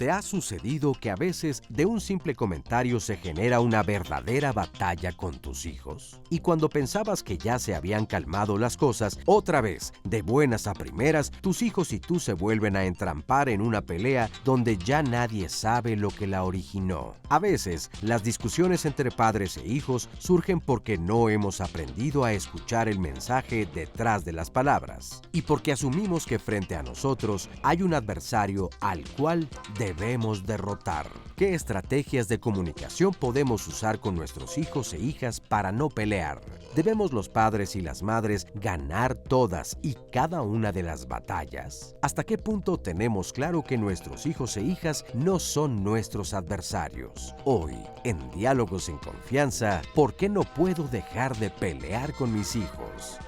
¿te ha sucedido que a veces de un simple comentario se genera una verdadera batalla con tus hijos? Y cuando pensabas que ya se habían calmado las cosas, otra vez, de buenas a primeras, tus hijos y tú se vuelven a entrampar en una pelea donde ya nadie sabe lo que la originó. A veces, las discusiones entre padres e hijos surgen porque no hemos aprendido a escuchar el mensaje detrás de las palabras y porque asumimos que frente a nosotros hay un adversario al cual debemos derrotar. ¿Qué estrategias de comunicación podemos usar con nuestros hijos e hijas para no pelear? ¿Debemos los padres y las madres ganar todas y cada una de las batallas? ¿Hasta qué punto tenemos claro que nuestros hijos e hijas no son nuestros adversarios? Hoy, en Diálogos en Confianza, ¿por qué no puedo dejar de pelear con mis hijos?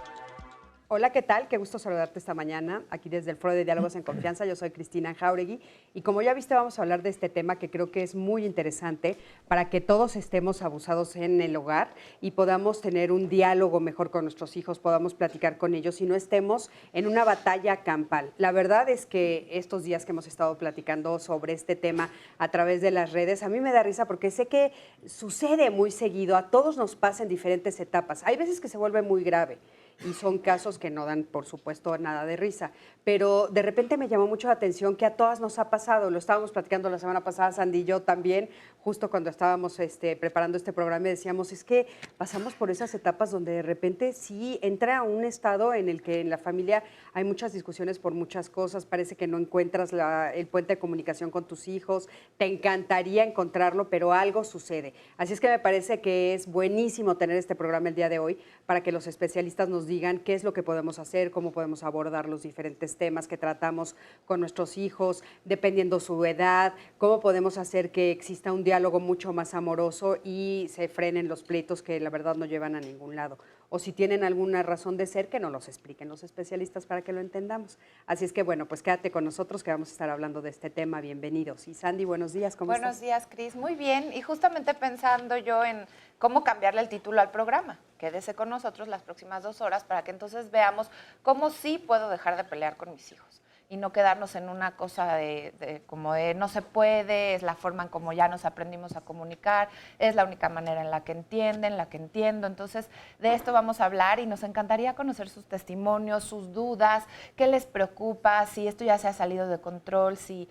Hola, ¿qué tal? Qué gusto saludarte esta mañana, aquí desde el Foro de Diálogos en Confianza. Yo soy Cristina Jáuregui y como ya viste vamos a hablar de este tema que creo que es muy interesante para que todos estemos abusados en el hogar y podamos tener un diálogo mejor con nuestros hijos, podamos platicar con ellos y no estemos en una batalla campal. La verdad es que estos días que hemos estado platicando sobre este tema a través de las redes, a mí me da risa porque sé que sucede muy seguido, a todos nos pasa en diferentes etapas. Hay veces que se vuelve muy grave y son casos que no dan, por supuesto, nada de risa. Pero de repente me llamó mucho la atención que a todas nos ha pasado. Lo estábamos platicando la semana pasada, Sandy y yo también, justo cuando estábamos preparando este programa, y decíamos, es que pasamos por esas etapas donde de repente sí entra a un estado en el que en la familia hay muchas discusiones por muchas cosas, parece que no encuentras el puente de comunicación con tus hijos, te encantaría encontrarlo, pero algo sucede. Así es que me parece que es buenísimo tener este programa el día de hoy para que los especialistas nos digan qué es lo que podemos hacer, cómo podemos abordar los diferentes temas que tratamos con nuestros hijos, dependiendo su edad, cómo podemos hacer que exista un diálogo mucho más amoroso y se frenen los pleitos que la verdad no llevan a ningún lado. O si tienen alguna razón de ser, que nos los expliquen los especialistas para que lo entendamos. Así es que bueno, pues quédate con nosotros que vamos a estar hablando de este tema. Bienvenidos. Y Sandy, buenos días, ¿cómo estás? Buenos días, Cris. Muy bien. Y justamente pensando yo en cómo cambiarle el título al programa. Quédese con nosotros las próximas 2 horas para que entonces veamos cómo sí puedo dejar de pelear con mis hijos y no quedarnos en una cosa como de no se puede, es la forma en como ya nos aprendimos a comunicar, es la única manera en la que entienden, la que entiendo. Entonces, de esto vamos a hablar y nos encantaría conocer sus testimonios, sus dudas, qué les preocupa, si esto ya se ha salido de control, si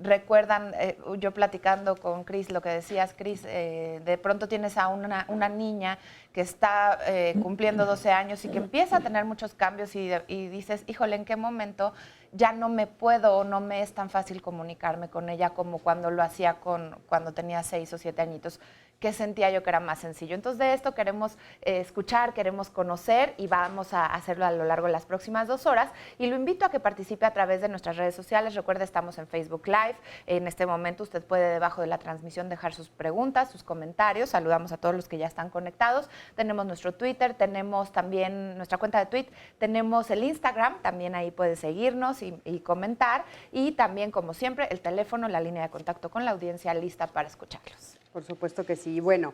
recuerdan, yo platicando con Cris, lo que decías, Cris, de pronto tienes a una niña que está cumpliendo 12 años y que empieza a tener muchos cambios y dices, híjole, ¿en qué momento ya no me puedo o no me es tan fácil comunicarme con ella como cuando lo hacía cuando tenía 6 o 7 añitos? Que sentía yo que era más sencillo. Entonces, de esto queremos escuchar, queremos conocer y vamos a hacerlo a lo largo de las próximas 2 horas. Y lo invito a que participe a través de nuestras redes sociales. Recuerde, estamos en Facebook Live. En este momento usted puede debajo de la transmisión dejar sus preguntas, sus comentarios. Saludamos a todos los que ya están conectados. Tenemos nuestro Twitter, tenemos también nuestra cuenta de Tweet, tenemos el Instagram, también ahí puede seguirnos y comentar. Y también, como siempre, el teléfono, la línea de contacto con la audiencia lista para escucharlos. Por supuesto que sí. Bueno,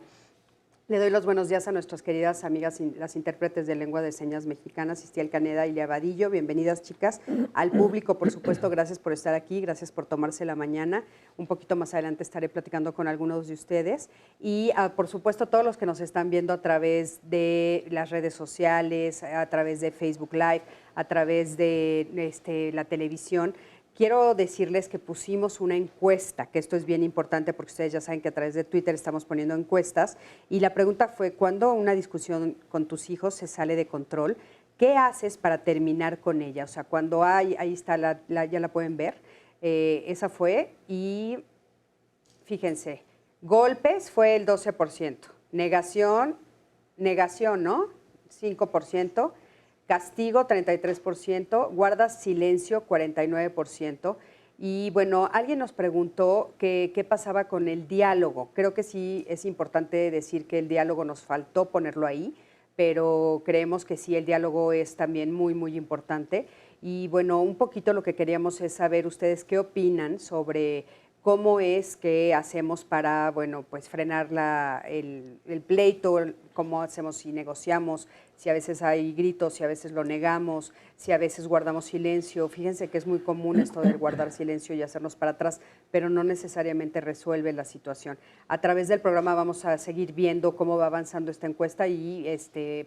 le doy los buenos días a nuestras queridas amigas, las intérpretes de lengua de señas mexicanas, Istiel Caneda y Lea Vadillo. Bienvenidas, chicas. Al público, por supuesto, gracias por estar aquí, gracias por tomarse la mañana. Un poquito más adelante estaré platicando con algunos de ustedes. Y, por supuesto, todos los que nos están viendo a través de las redes sociales, a través de Facebook Live, a través de la televisión. Quiero decirles que pusimos una encuesta, que esto es bien importante porque ustedes ya saben que a través de Twitter estamos poniendo encuestas, y la pregunta fue, ¿cuándo una discusión con tus hijos se sale de control? ¿Qué haces para terminar con ella? O sea, cuando ahí está, ya la pueden ver, esa fue, y fíjense, golpes fue el 12%, negación, ¿no? 5%. Castigo, 33%, guardas silencio, 49%. Y bueno, alguien nos preguntó qué pasaba con el diálogo. Creo que sí es importante decir que el diálogo nos faltó ponerlo ahí, pero creemos que sí, el diálogo es también muy, muy importante. Y bueno, un poquito lo que queríamos es saber ustedes qué opinan sobre cómo es que hacemos para, bueno, pues frenar el pleito cómo hacemos, si negociamos, si a veces hay gritos, si a veces lo negamos, si a veces guardamos silencio. Fíjense que es muy común esto de guardar silencio y hacernos para atrás, pero no necesariamente resuelve la situación. A través del programa vamos a seguir viendo cómo va avanzando esta encuesta y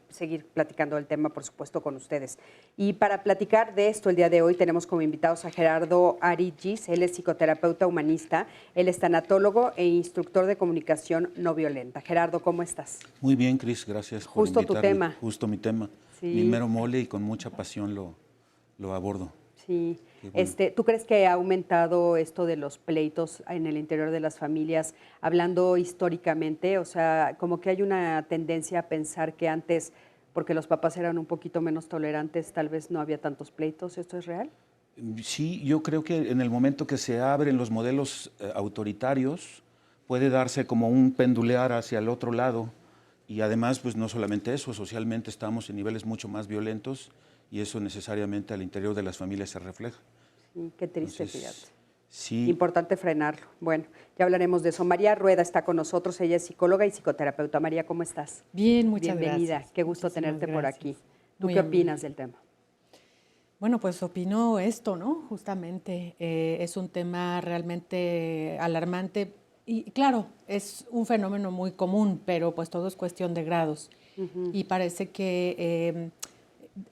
seguir platicando del tema, por supuesto, con ustedes. Y para platicar de esto el día de hoy tenemos como invitados a Gerardo Arigis. Él es psicoterapeuta humanista, él es tanatólogo e instructor de comunicación no violenta. Gerardo, ¿cómo estás? Muy bien, Cris, gracias por Justo invitarme. tu tema. Justo mi tema. Sí. Mi mero mole y con mucha pasión lo abordo. Sí. Bueno. ¿Tú crees que ha aumentado esto de los pleitos en el interior de las familias, hablando históricamente? O sea, como que hay una tendencia a pensar que antes, porque los papás eran un poquito menos tolerantes, tal vez no había tantos pleitos. ¿Esto es real? Sí, yo creo que en el momento que se abren los modelos autoritarios, puede darse como un pendulear hacia el otro lado. Y además, pues no solamente eso, socialmente estamos en niveles mucho más violentos y eso necesariamente al interior de las familias se refleja. Sí, qué triste, Entonces, fíjate. sí. Importante frenarlo. Bueno, ya hablaremos de eso. María Rueda está con nosotros, ella es psicóloga y psicoterapeuta. María, ¿cómo estás? Bien, muchas Bienvenida, gracias. qué gusto Muchísimas tenerte por gracias. aquí. ¿Tú Muy qué amable. opinas del tema? Bueno, pues opino esto, ¿no? Justamente es un tema realmente alarmante y claro, es un fenómeno muy común, pero pues todo es cuestión de grados. Y parece que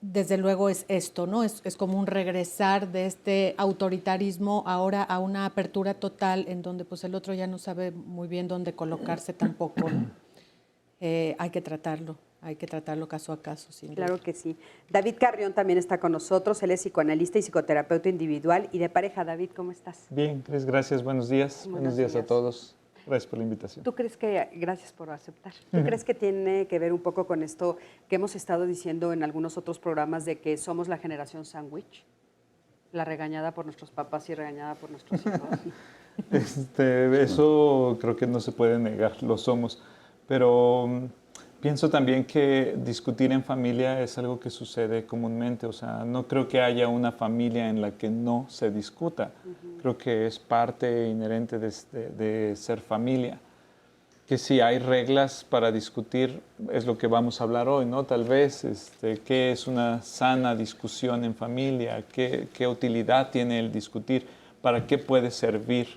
desde luego es esto, ¿no? Es como un regresar de este autoritarismo ahora a una apertura total en donde pues el otro ya no sabe muy bien dónde colocarse tampoco, ¿no? Hay que tratarlo caso a caso, sin duda. Claro que sí. David Carrión también está con nosotros, él es psicoanalista y psicoterapeuta individual y de pareja. David, ¿cómo estás? Bien, Cris, gracias. Buenos días. Buenos días a todos. Gracias por la invitación. ¿Tú crees que, gracias por aceptar, ¿tú crees que tiene que ver un poco con esto que hemos estado diciendo en algunos otros programas de que somos la generación sándwich? La regañada por nuestros papás y regañada por nuestros hijos. Eso creo que no se puede negar, lo somos. Pero pienso también que discutir en familia es algo que sucede comúnmente. O sea, no creo que haya una familia en la que no se discuta. Creo que es parte inherente de ser familia. Que si hay reglas para discutir, es lo que vamos a hablar hoy, ¿no? Tal vez, ¿qué es una sana discusión en familia? ¿Qué utilidad tiene el discutir? ¿Para qué puede servir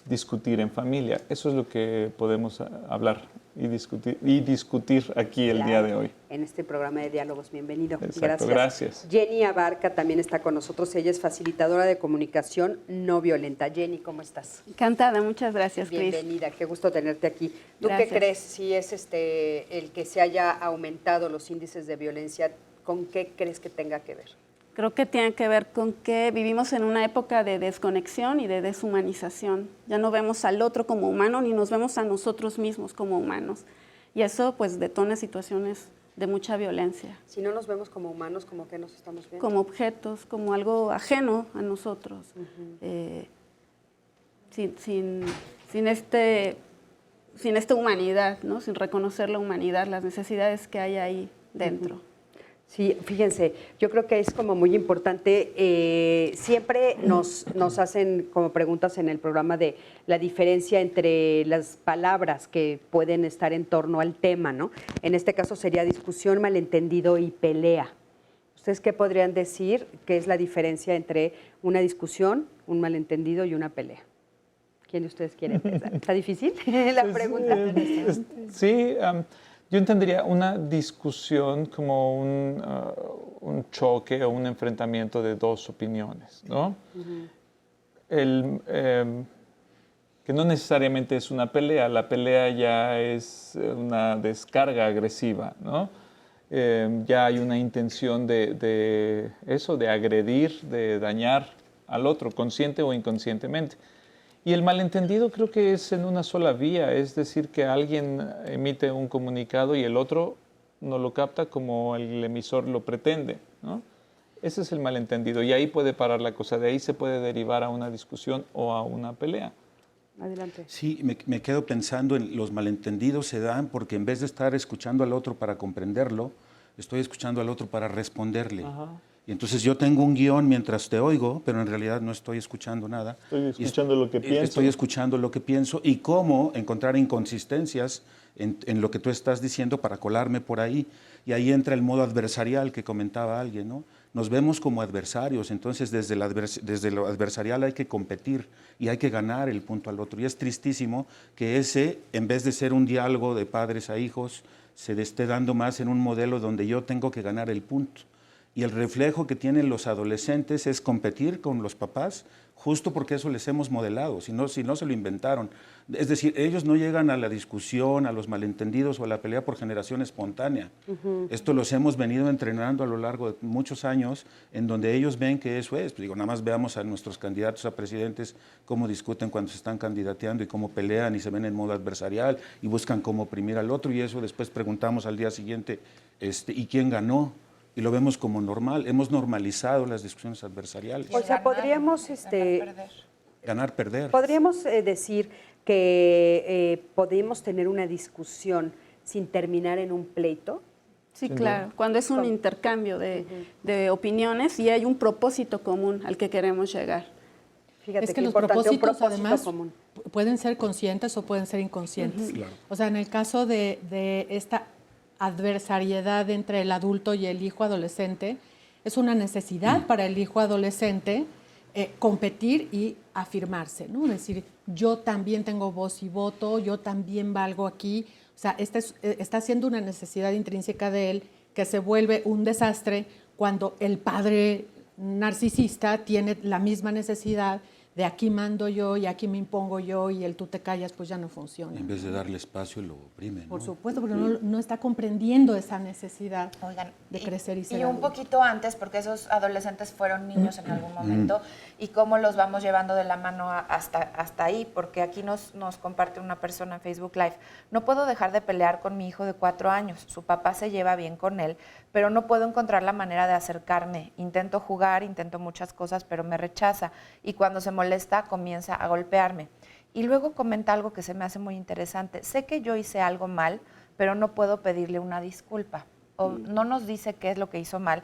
discutir en familia? Eso es lo que podemos hablar y discutir aquí el día de hoy. En este programa de diálogos, bienvenido. Exacto, gracias. Jenny Abarca también está con nosotros, ella es facilitadora de comunicación no violenta. Jenny, ¿cómo estás? Encantada, muchas gracias, Cris. Bienvenida, qué gusto tenerte aquí. ¿Tú Gracias. qué crees si es el que se haya aumentado los índices de violencia? ¿Con qué crees que tenga que ver? Creo que tiene que ver con que vivimos en una época de desconexión y de deshumanización. Ya no vemos al otro como humano ni nos vemos a nosotros mismos como humanos. Y eso pues detona situaciones de mucha violencia. Si no nos vemos como humanos, ¿cómo que nos estamos viendo? Como objetos, como algo ajeno a nosotros. Sin esta humanidad, ¿no? Sin reconocer la humanidad, las necesidades que hay ahí dentro. Sí, fíjense, yo creo que es como muy importante, siempre nos hacen como preguntas en el programa de la diferencia entre las palabras que pueden estar en torno al tema, ¿no? En este caso sería discusión, malentendido y pelea. ¿Ustedes qué podrían decir que es la diferencia entre una discusión, un malentendido y una pelea? ¿Quién de ustedes quiere empezar? ¿Está difícil la pregunta? Sí, yo entendería una discusión como un choque o un enfrentamiento de dos opiniones, ¿no? Que no necesariamente es una pelea, la pelea ya es una descarga agresiva, ¿no? Ya hay una intención de eso, de agredir, de dañar al otro, consciente o inconscientemente. Y el malentendido creo que es en una sola vía, es decir, que alguien emite un comunicado y el otro no lo capta como el emisor lo pretende, ¿no? Ese es el malentendido y ahí puede parar la cosa, de ahí se puede derivar a una discusión o a una pelea. Adelante. Sí, me quedo pensando en los malentendidos se dan porque en vez de estar escuchando al otro para comprenderlo, estoy escuchando al otro para responderle. Ajá. Y entonces yo tengo un guión mientras te oigo, pero en realidad no estoy escuchando nada. Estoy escuchando lo que pienso. Estoy escuchando lo que pienso y cómo encontrar inconsistencias en lo que tú estás diciendo para colarme por ahí. Y ahí entra el modo adversarial que comentaba alguien, ¿no? Nos vemos como adversarios, entonces desde lo adversarial hay que competir y hay que ganar el punto al otro. Y es tristísimo que ese, en vez de ser un diálogo de padres a hijos, se esté dando más en un modelo donde yo tengo que ganar el punto. Y el reflejo que tienen los adolescentes es competir con los papás, justo porque eso les hemos modelado, si no se lo inventaron. Es decir, ellos no llegan a la discusión, a los malentendidos o a la pelea por generación espontánea. Esto los hemos venido entrenando a lo largo de muchos años, en donde ellos ven que eso es. Digo, nada más veamos a nuestros candidatos a presidentes cómo discuten cuando se están candidateando y cómo pelean y se ven en modo adversarial y buscan cómo oprimir al otro, y eso después preguntamos al día siguiente, ¿y quién ganó? Y lo vemos como normal. Hemos normalizado las discusiones adversariales. O sea, podríamos Ganar, perder. podríamos decir que podemos tener una discusión sin terminar en un pleito. Sí, claro, cuando es un intercambio de opiniones y hay un propósito común al que queremos llegar. Fíjate Es que qué los importante, un propósitos propósito además común. pueden ser conscientes o pueden ser inconscientes. Claro. O sea, en el caso de esta adversariedad entre el adulto y el hijo adolescente, es una necesidad para el hijo adolescente competir y afirmarse, ¿no? Es decir, yo también tengo voz y voto, yo también valgo aquí. O sea, está siendo una necesidad intrínseca de él que se vuelve un desastre cuando el padre narcisista tiene la misma necesidad de aquí mando yo y aquí me impongo yo y el tú te callas, pues ya no funciona. En vez de darle espacio, lo oprime, ¿no? Por supuesto, porque no está comprendiendo esa necesidad de crecer y ser Y un adulto. poquito antes, porque esos adolescentes fueron niños en algún momento, y cómo los vamos llevando de la mano hasta ahí, porque aquí nos comparte una persona en Facebook Live. No puedo dejar de pelear con mi hijo de 4 años. Su papá se lleva bien con él, pero no puedo encontrar la manera de acercarme. Intento jugar, intento muchas cosas, pero me rechaza. Y cuando se molesta, comienza a golpearme. Y luego comenta algo que se me hace muy interesante. Sé que yo hice algo mal, pero no puedo pedirle una disculpa. O no nos dice qué es lo que hizo mal,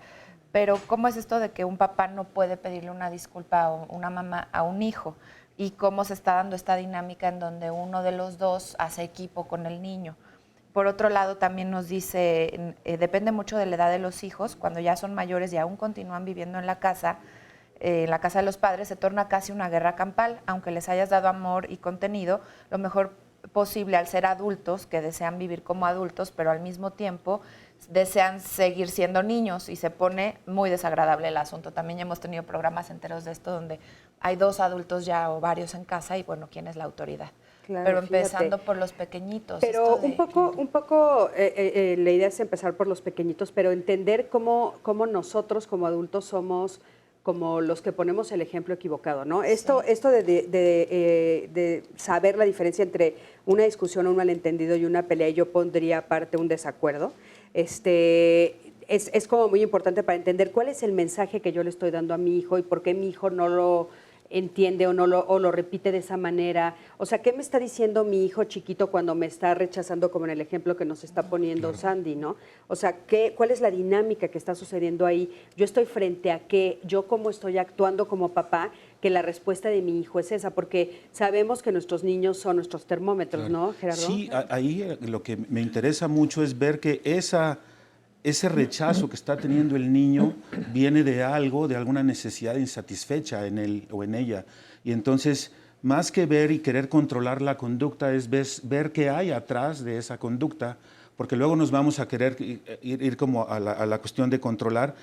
pero ¿cómo es esto de que un papá no puede pedirle una disculpa o una mamá a un hijo? Y cómo se está dando esta dinámica en donde uno de los dos hace equipo con el niño. Por otro lado, también nos dice, depende mucho de la edad de los hijos. Cuando ya son mayores y aún continúan viviendo en la casa de los padres, se torna casi una guerra campal. Aunque les hayas dado amor y contenido, lo mejor posible al ser adultos, que desean vivir como adultos, pero al mismo tiempo desean seguir siendo niños, y se pone muy desagradable el asunto. También ya hemos tenido programas enteros de esto donde hay 2 adultos ya o varios en casa y bueno, ¿quién es la autoridad? Claro, Pero empezando fíjate. por los pequeñitos. Pero un poco la idea es empezar por los pequeñitos, pero entender cómo nosotros como adultos somos como los que ponemos el ejemplo equivocado, ¿no? Esto de saber la diferencia entre una discusión, un malentendido y una pelea, y yo pondría aparte un desacuerdo, es como muy importante para entender cuál es el mensaje que yo le estoy dando a mi hijo y por qué mi hijo no lo entiende o lo repite de esa manera. O sea, ¿qué me está diciendo mi hijo chiquito cuando me está rechazando, como en el ejemplo que nos está poniendo Sandy, ¿no? O sea, ¿cuál es la dinámica que está sucediendo ahí? Yo estoy frente a qué, yo cómo estoy actuando como papá, que la respuesta de mi hijo es esa, porque sabemos que nuestros niños son nuestros termómetros, ¿no, Gerardo? Sí, ahí lo que me interesa mucho es ver que ese rechazo que está teniendo el niño viene de algo, de alguna necesidad insatisfecha en él o en ella. Y entonces, más que ver y querer controlar la conducta, es ver qué hay atrás de esa conducta, porque luego nos vamos a querer ir como a la cuestión de controlar.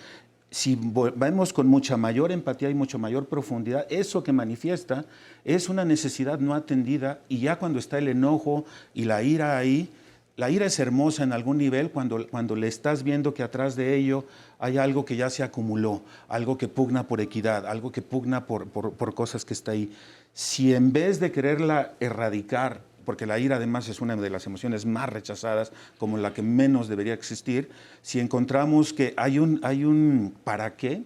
Si vemos con mucha mayor empatía y mucha mayor profundidad, eso que manifiesta es una necesidad no atendida, y ya cuando está el enojo y la ira ahí, la ira es hermosa en algún nivel cuando le estás viendo que atrás de ello hay algo que ya se acumuló, algo que pugna por equidad, algo que pugna por cosas que está ahí. Si en vez de quererla erradicar, porque la ira además es una de las emociones más rechazadas, como la que menos debería existir, si encontramos que hay un para qué,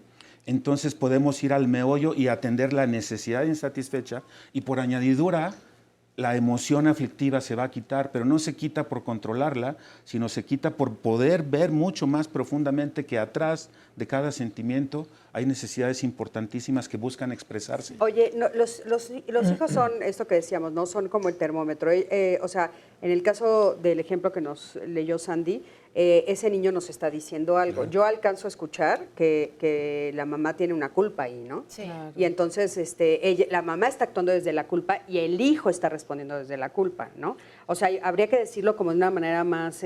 entonces podemos ir al meollo y atender la necesidad insatisfecha, y por añadidura la emoción aflictiva se va a quitar, pero no se quita por controlarla, sino se quita por poder ver mucho más profundamente que atrás de cada sentimiento hay necesidades importantísimas que buscan expresarse. Oye, no, los hijos son, esto que decíamos, ¿no? Son como el termómetro. O sea, en el caso del ejemplo que nos leyó Sandy, ese niño nos está diciendo algo. Yo alcanzo a escuchar que la mamá tiene una culpa ahí, ¿no? Sí. Claro. Y entonces la mamá está actuando desde la culpa y el hijo está respondiendo desde la culpa, ¿no? O sea, habría que decirlo como de una manera más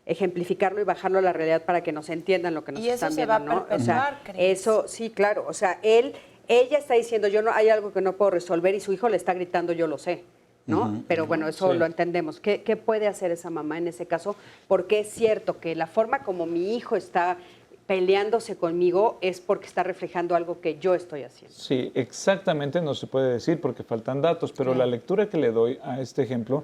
ejemplificarlo y bajarlo a la realidad para que nos entiendan lo que nos Y eso están se viendo, va a ¿no? O perpetuar, sea, Cris. eso sí, claro. O sea, ella está diciendo, hay algo que no puedo resolver y su hijo le está gritando, yo lo sé, ¿no? Pero bueno, eso Sí. lo entendemos. ¿Qué puede hacer esa mamá en ese caso? Porque es cierto que la forma como mi hijo está peleándose conmigo es porque está reflejando algo que yo estoy haciendo. Sí, exactamente no se puede decir porque faltan datos, pero la lectura que le doy a este ejemplo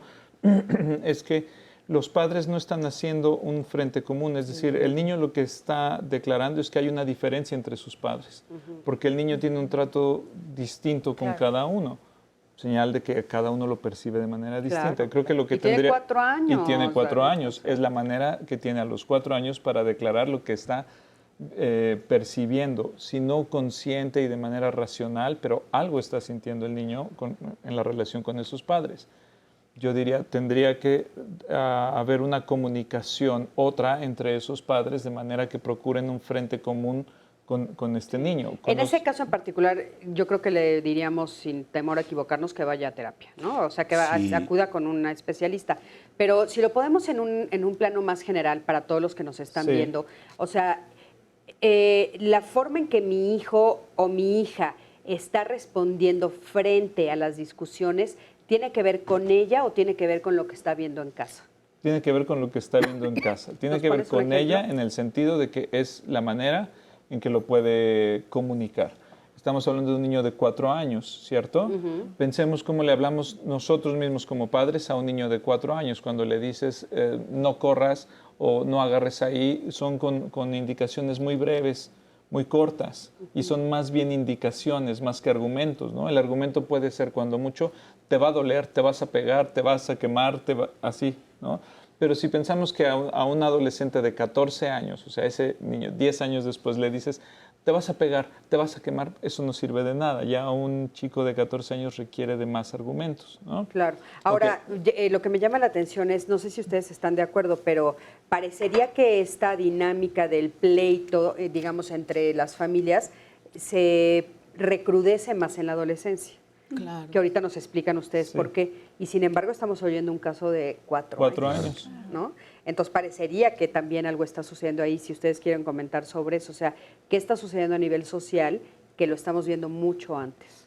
es que los padres no están haciendo un frente común, es decir, el niño lo que está declarando es que hay una diferencia entre sus padres, porque el niño tiene un trato distinto con cada uno, señal de que cada uno lo percibe de manera distinta. Claro. Creo que lo que Y tiene tendría 4 años, y tiene 4 realmente, años, es la manera que tiene a los 4 años para declarar lo que está percibiendo, si no consciente y de manera racional, pero algo está sintiendo el niño en la relación con esos padres. Yo diría, tendría que haber una comunicación otra entre esos padres de manera que procuren un frente común con este niño. En ese caso en particular, yo creo que le diríamos, sin temor a equivocarnos, que vaya a terapia, ¿no? O sea, que Sí. acuda con una especialista. Pero si lo podemos en un plano más general para todos los que nos están Sí. viendo, o sea, la forma en que mi hijo o mi hija está respondiendo frente a las discusiones, ¿tiene que ver con ella o tiene que ver con lo que está viendo en casa? Tiene que ver con lo que está viendo en casa. Tiene ¿Nos que ver pones un con ejemplo? ella en el sentido de que es la manera en que lo puede comunicar. Estamos hablando de un niño de 4 años, ¿cierto? Pensemos cómo le hablamos nosotros mismos como padres a un niño de 4 años. Cuando le dices no corras o no agarres ahí, son con indicaciones muy breves, muy cortas, y son más bien indicaciones, más que argumentos, ¿no? El argumento puede ser cuando mucho, te va a doler, te vas a pegar, te vas a quemar, así, ¿no? Pero si pensamos que a un adolescente de 14 años, o sea, ese niño 10 años después le dices, te vas a pegar, te vas a quemar, eso no sirve de nada. Ya un chico de 14 años requiere de más argumentos, ¿no? Claro. Ahora, lo que me llama la atención es, no sé si ustedes están de acuerdo, pero parecería que esta dinámica del pleito, digamos, entre las familias, se recrudece más en la adolescencia. Claro. Que ahorita nos explican ustedes Sí. por qué. Y sin embargo estamos oyendo un caso de 4 años. ¿no? Entonces parecería que también algo está sucediendo ahí, si ustedes quieren comentar sobre eso. O sea, ¿qué está sucediendo a nivel social que lo estamos viendo mucho antes?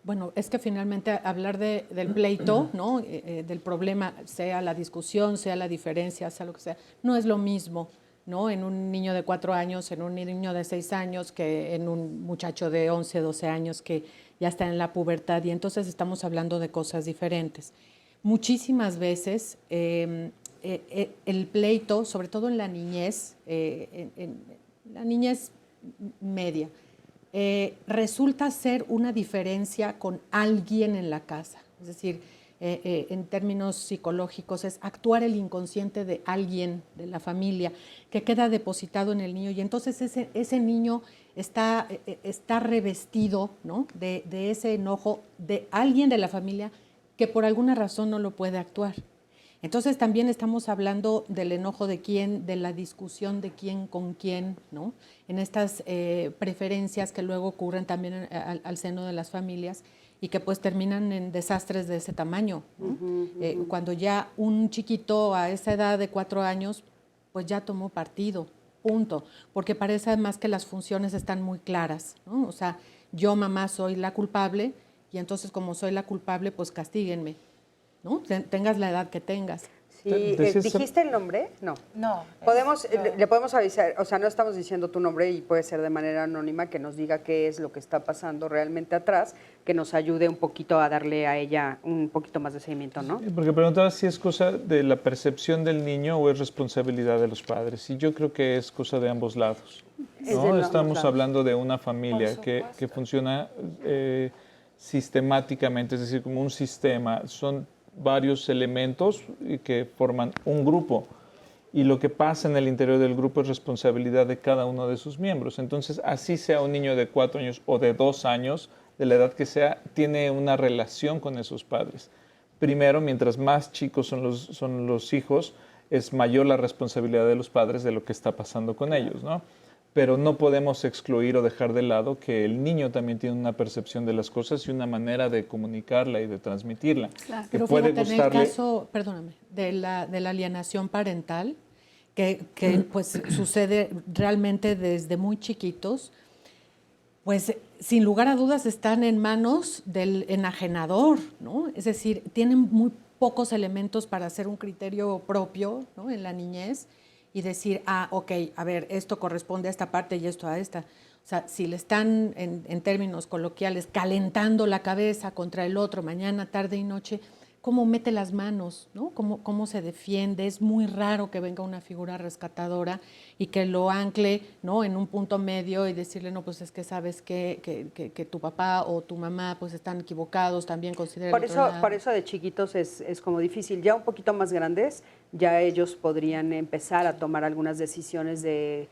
Bueno, es que finalmente hablar del pleito, ¿no? Del problema, sea la discusión, sea la diferencia, sea lo que sea, no es lo mismo, ¿no? En un niño de 4 años, en un niño de 6 años, que en un muchacho de 11, 12 años que ya está en la pubertad, y entonces estamos hablando de cosas diferentes. Muchísimas veces el pleito, sobre todo en la niñez, en la niñez media, resulta ser una diferencia con alguien en la casa. Es decir, en términos psicológicos, es actuar el inconsciente de alguien de la familia que queda depositado en el niño, y entonces ese niño está revestido, ¿no? de ese enojo de alguien de la familia que por alguna razón no lo puede actuar. Entonces también estamos hablando del enojo de quién, de la discusión de quién con quién, ¿no? En estas preferencias que luego ocurren también al seno de las familias y que pues terminan en desastres de ese tamaño, ¿no? Cuando ya un chiquito a esa edad de 4 años, pues ya tomó partido, punto, porque parece además que las funciones están muy claras, ¿no? O sea, yo mamá soy la culpable y entonces como soy la culpable, pues castíguenme, ¿no? Tengas la edad que tengas. Sí, ¿dijiste el nombre? No. No. Le podemos avisar, o sea, no estamos diciendo tu nombre y puede ser de manera anónima que nos diga qué es lo que está pasando realmente atrás, que nos ayude un poquito a darle a ella un poquito más de seguimiento, ¿no? Porque preguntaba si es cosa de la percepción del niño o es responsabilidad de los padres. Y yo creo que es cosa de ambos lados, Es de ¿no? ambos Estamos lados. hablando de una familia Por que supuesto. funciona sistemáticamente, es decir, como un sistema. Son varios elementos que forman un grupo. Y lo que pasa en el interior del grupo es responsabilidad de cada uno de sus miembros. Entonces, así sea un niño de 4 años o de 2 años, de la edad que sea, tiene una relación con esos padres. Primero, mientras más chicos son los hijos, es mayor la responsabilidad de los padres de lo que está pasando con ellos, ¿no? Pero no podemos excluir o dejar de lado que el niño también tiene una percepción de las cosas y una manera de comunicarla y de transmitirla. Claro. Que Pero puede fíjate, gustarle. en el caso, perdóname, de la alienación parental, que pues sucede realmente desde muy chiquitos, pues sin lugar a dudas están en manos del enajenador, ¿no? Es decir, tienen muy pocos elementos para hacer un criterio propio, ¿no? En la niñez y decir, ok, a ver, esto corresponde a esta parte y esto a esta. O sea, si le están, en términos coloquiales, calentando la cabeza contra el otro mañana, tarde y noche, ¿cómo mete las manos, ¿no? ¿Cómo se defiende? Es muy raro que venga una figura rescatadora y que lo ancle, ¿no? En un punto medio y decirle, no, pues es que sabes que tu papá o tu mamá pues están equivocados, también considera Por eso de chiquitos es como difícil. Ya un poquito más grandes, ya ellos podrían empezar a tomar algunas decisiones de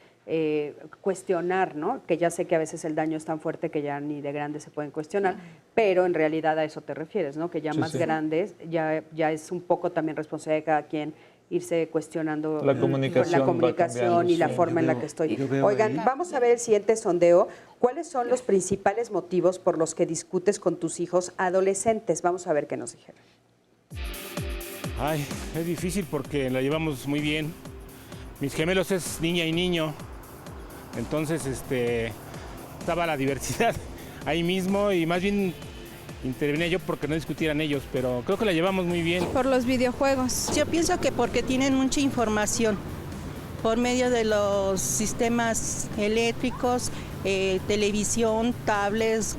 cuestionar, ¿no? Que ya sé que a veces el daño es tan fuerte que ya ni de grandes se pueden cuestionar, pero en realidad a eso te refieres, ¿no? Que ya más grandes ya es un poco también responsabilidad de cada quien irse cuestionando La comunicación y la forma en la que estoy. Oigan, vamos a ver el siguiente sondeo. ¿Cuáles son los principales motivos por los que discutes con tus hijos adolescentes? Vamos a ver qué nos dijeron. Ay, es difícil porque la llevamos muy bien. Mis gemelos es niña y niño. Entonces, estaba la diversidad ahí mismo y más bien intervenía yo porque no discutieran ellos, pero creo que la llevamos muy bien. Por los videojuegos. Yo pienso que porque tienen mucha información por medio de los sistemas eléctricos, televisión, tablets,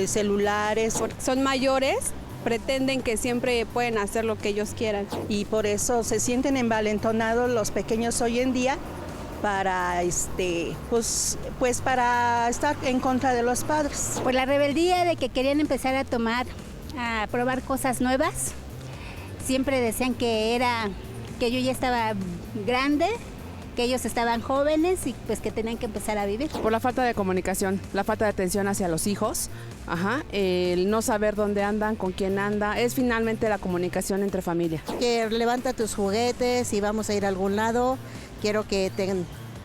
celulares. Porque son mayores, pretenden que siempre pueden hacer lo que ellos quieran. Y por eso se sienten envalentonados los pequeños hoy en día para pues para estar en contra de los padres. Por la rebeldía de que querían empezar a probar cosas nuevas. Siempre decían que yo ya estaba grande, que ellos estaban jóvenes y pues que tenían que empezar a vivir. Por la falta de comunicación, la falta de atención hacia los hijos, el no saber dónde andan, con quién anda, es finalmente la comunicación entre familia. Que levanta tus juguetes y vamos a ir a algún lado. Quiero que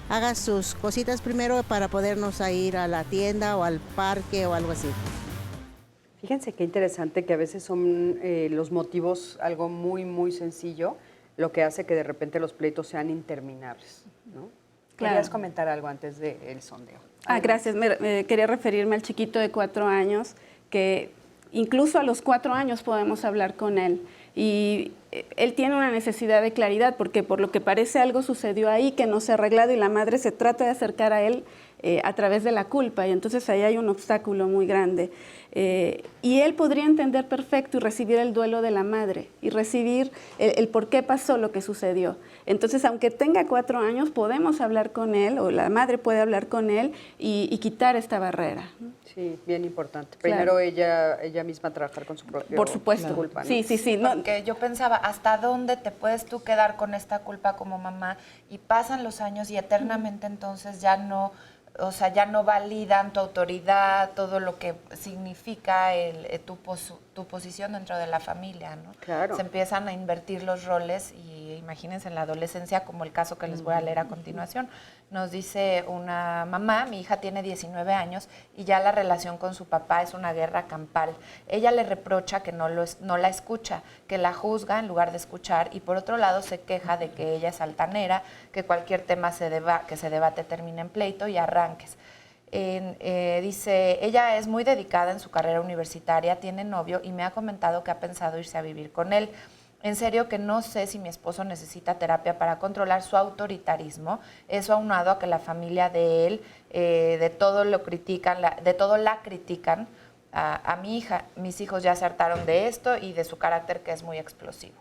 hagas sus cositas primero para podernos ir a la tienda o al parque o algo así. Fíjense qué interesante que a veces son los motivos algo muy, muy sencillo, lo que hace que de repente los pleitos sean interminables, ¿no? Claro. ¿Querías comentar algo antes del sondeo? Gracias. Quería referirme al chiquito de 4 años, que incluso a los 4 años podemos hablar con él. Y él tiene una necesidad de claridad, porque por lo que parece algo sucedió ahí que no se ha arreglado y la madre se trata de acercar a él a través de la culpa, y entonces ahí hay un obstáculo muy grande. Y él podría entender perfecto y recibir el duelo de la madre y recibir el por qué pasó lo que sucedió. Entonces, aunque tenga 4 años, podemos hablar con él, o la madre puede hablar con él y quitar esta barrera. Sí, bien importante. Claro. Primero ella misma trabajar con su propia Por supuesto. culpa, ¿no? Sí. No. Porque yo pensaba, ¿hasta dónde te puedes tú quedar con esta culpa como mamá? Y pasan los años y eternamente entonces ya no validan tu autoridad, todo lo que significa tu posición dentro de la familia, ¿no? Claro. Se empiezan a invertir los roles y imagínense en la adolescencia, como el caso que les voy a leer a continuación. Nos dice una mamá, mi hija tiene 19 años y ya la relación con su papá es una guerra campal. Ella le reprocha que no la escucha, que la juzga en lugar de escuchar, y por otro lado se queja de que ella es altanera, que cualquier tema que se debate termina en pleito y arranques. Dice, ella es muy dedicada en su carrera universitaria, tiene novio y me ha comentado que ha pensado irse a vivir con él. En serio que no sé si mi esposo necesita terapia para controlar su autoritarismo. Eso aunado a que la familia de él, de todo la critican a mi hija. Mis hijos ya se hartaron de esto y de su carácter, que es muy explosivo.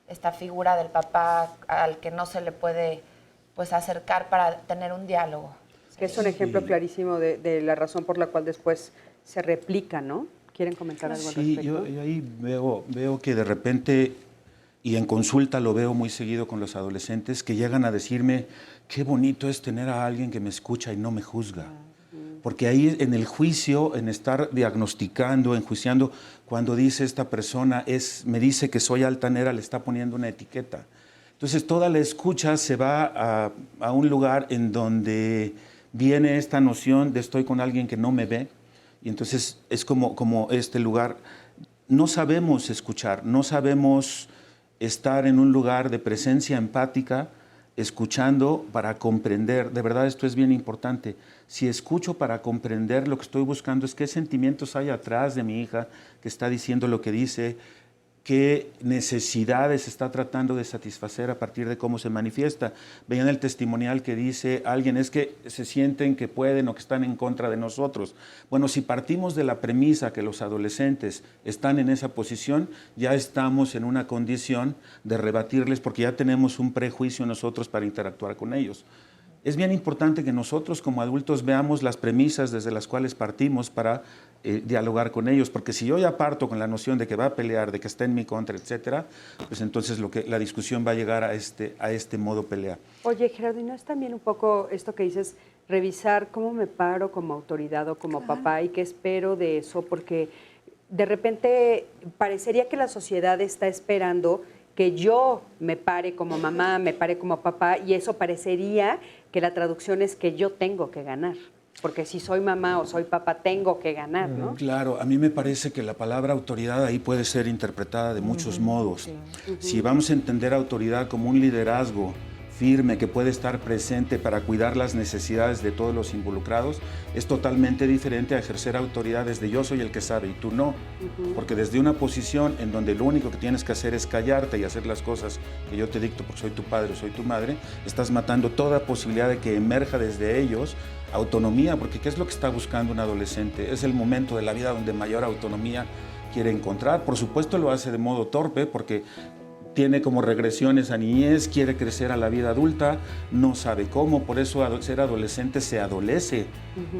Esta figura del papá al que no se le puede pues acercar para tener un diálogo. Que es un ejemplo clarísimo de la razón por la cual después se replica, ¿no? ¿Quieren comentar algo al Sí, respecto? yo ahí veo que de repente, y en consulta lo veo muy seguido con los adolescentes, que llegan a decirme, qué bonito es tener a alguien que me escucha y no me juzga. Porque ahí en el juicio, en estar diagnosticando, enjuiciando, cuando dice esta persona, me dice que soy altanera, le está poniendo una etiqueta. Entonces toda la escucha se va a un lugar en donde viene esta noción de estoy con alguien que no me ve, y entonces es como este lugar, no sabemos escuchar, no sabemos estar en un lugar de presencia empática, escuchando para comprender. De verdad, esto es bien importante. Si escucho para comprender, lo que estoy buscando es qué sentimientos hay atrás de mi hija que está diciendo lo que dice, qué necesidades está tratando de satisfacer a partir de cómo se manifiesta. Veían el testimonial que dice alguien, es que se sienten que pueden o que están en contra de nosotros. Bueno, si partimos de la premisa que los adolescentes están en esa posición, ya estamos en una condición de rebatirles porque ya tenemos un prejuicio nosotros para interactuar con ellos. Es bien importante que nosotros como adultos veamos las premisas desde las cuales partimos para dialogar con ellos, porque si yo ya parto con la noción de que va a pelear, de que está en mi contra, etcétera, pues entonces la discusión va a llegar a este modo pelea. Oye, Gerardo, ¿y no es también un poco esto que dices, revisar cómo me paro como autoridad o como papá y qué espero de eso? Porque de repente parecería que la sociedad está esperando que yo me pare como mamá, me pare como papá, y eso parecería que la traducción es que yo tengo que ganar. Porque si soy mamá o soy papá, tengo que ganar, ¿no? Claro, a mí me parece que la palabra autoridad ahí puede ser interpretada de muchos modos. Si vamos a entender autoridad como un liderazgo firme que puede estar presente para cuidar las necesidades de todos los involucrados, es totalmente diferente a ejercer autoridad desde yo soy el que sabe y tú no. Porque desde una posición en donde lo único que tienes que hacer es callarte y hacer las cosas que yo te dicto porque soy tu padre o soy tu madre, estás matando toda posibilidad de que emerja desde ellos autonomía, porque ¿qué es lo que está buscando un adolescente? Es el momento de la vida donde mayor autonomía quiere encontrar. Por supuesto lo hace de modo torpe porque tiene como regresiones a niñez, quiere crecer a la vida adulta, no sabe cómo, por eso ser adolescente se adolece.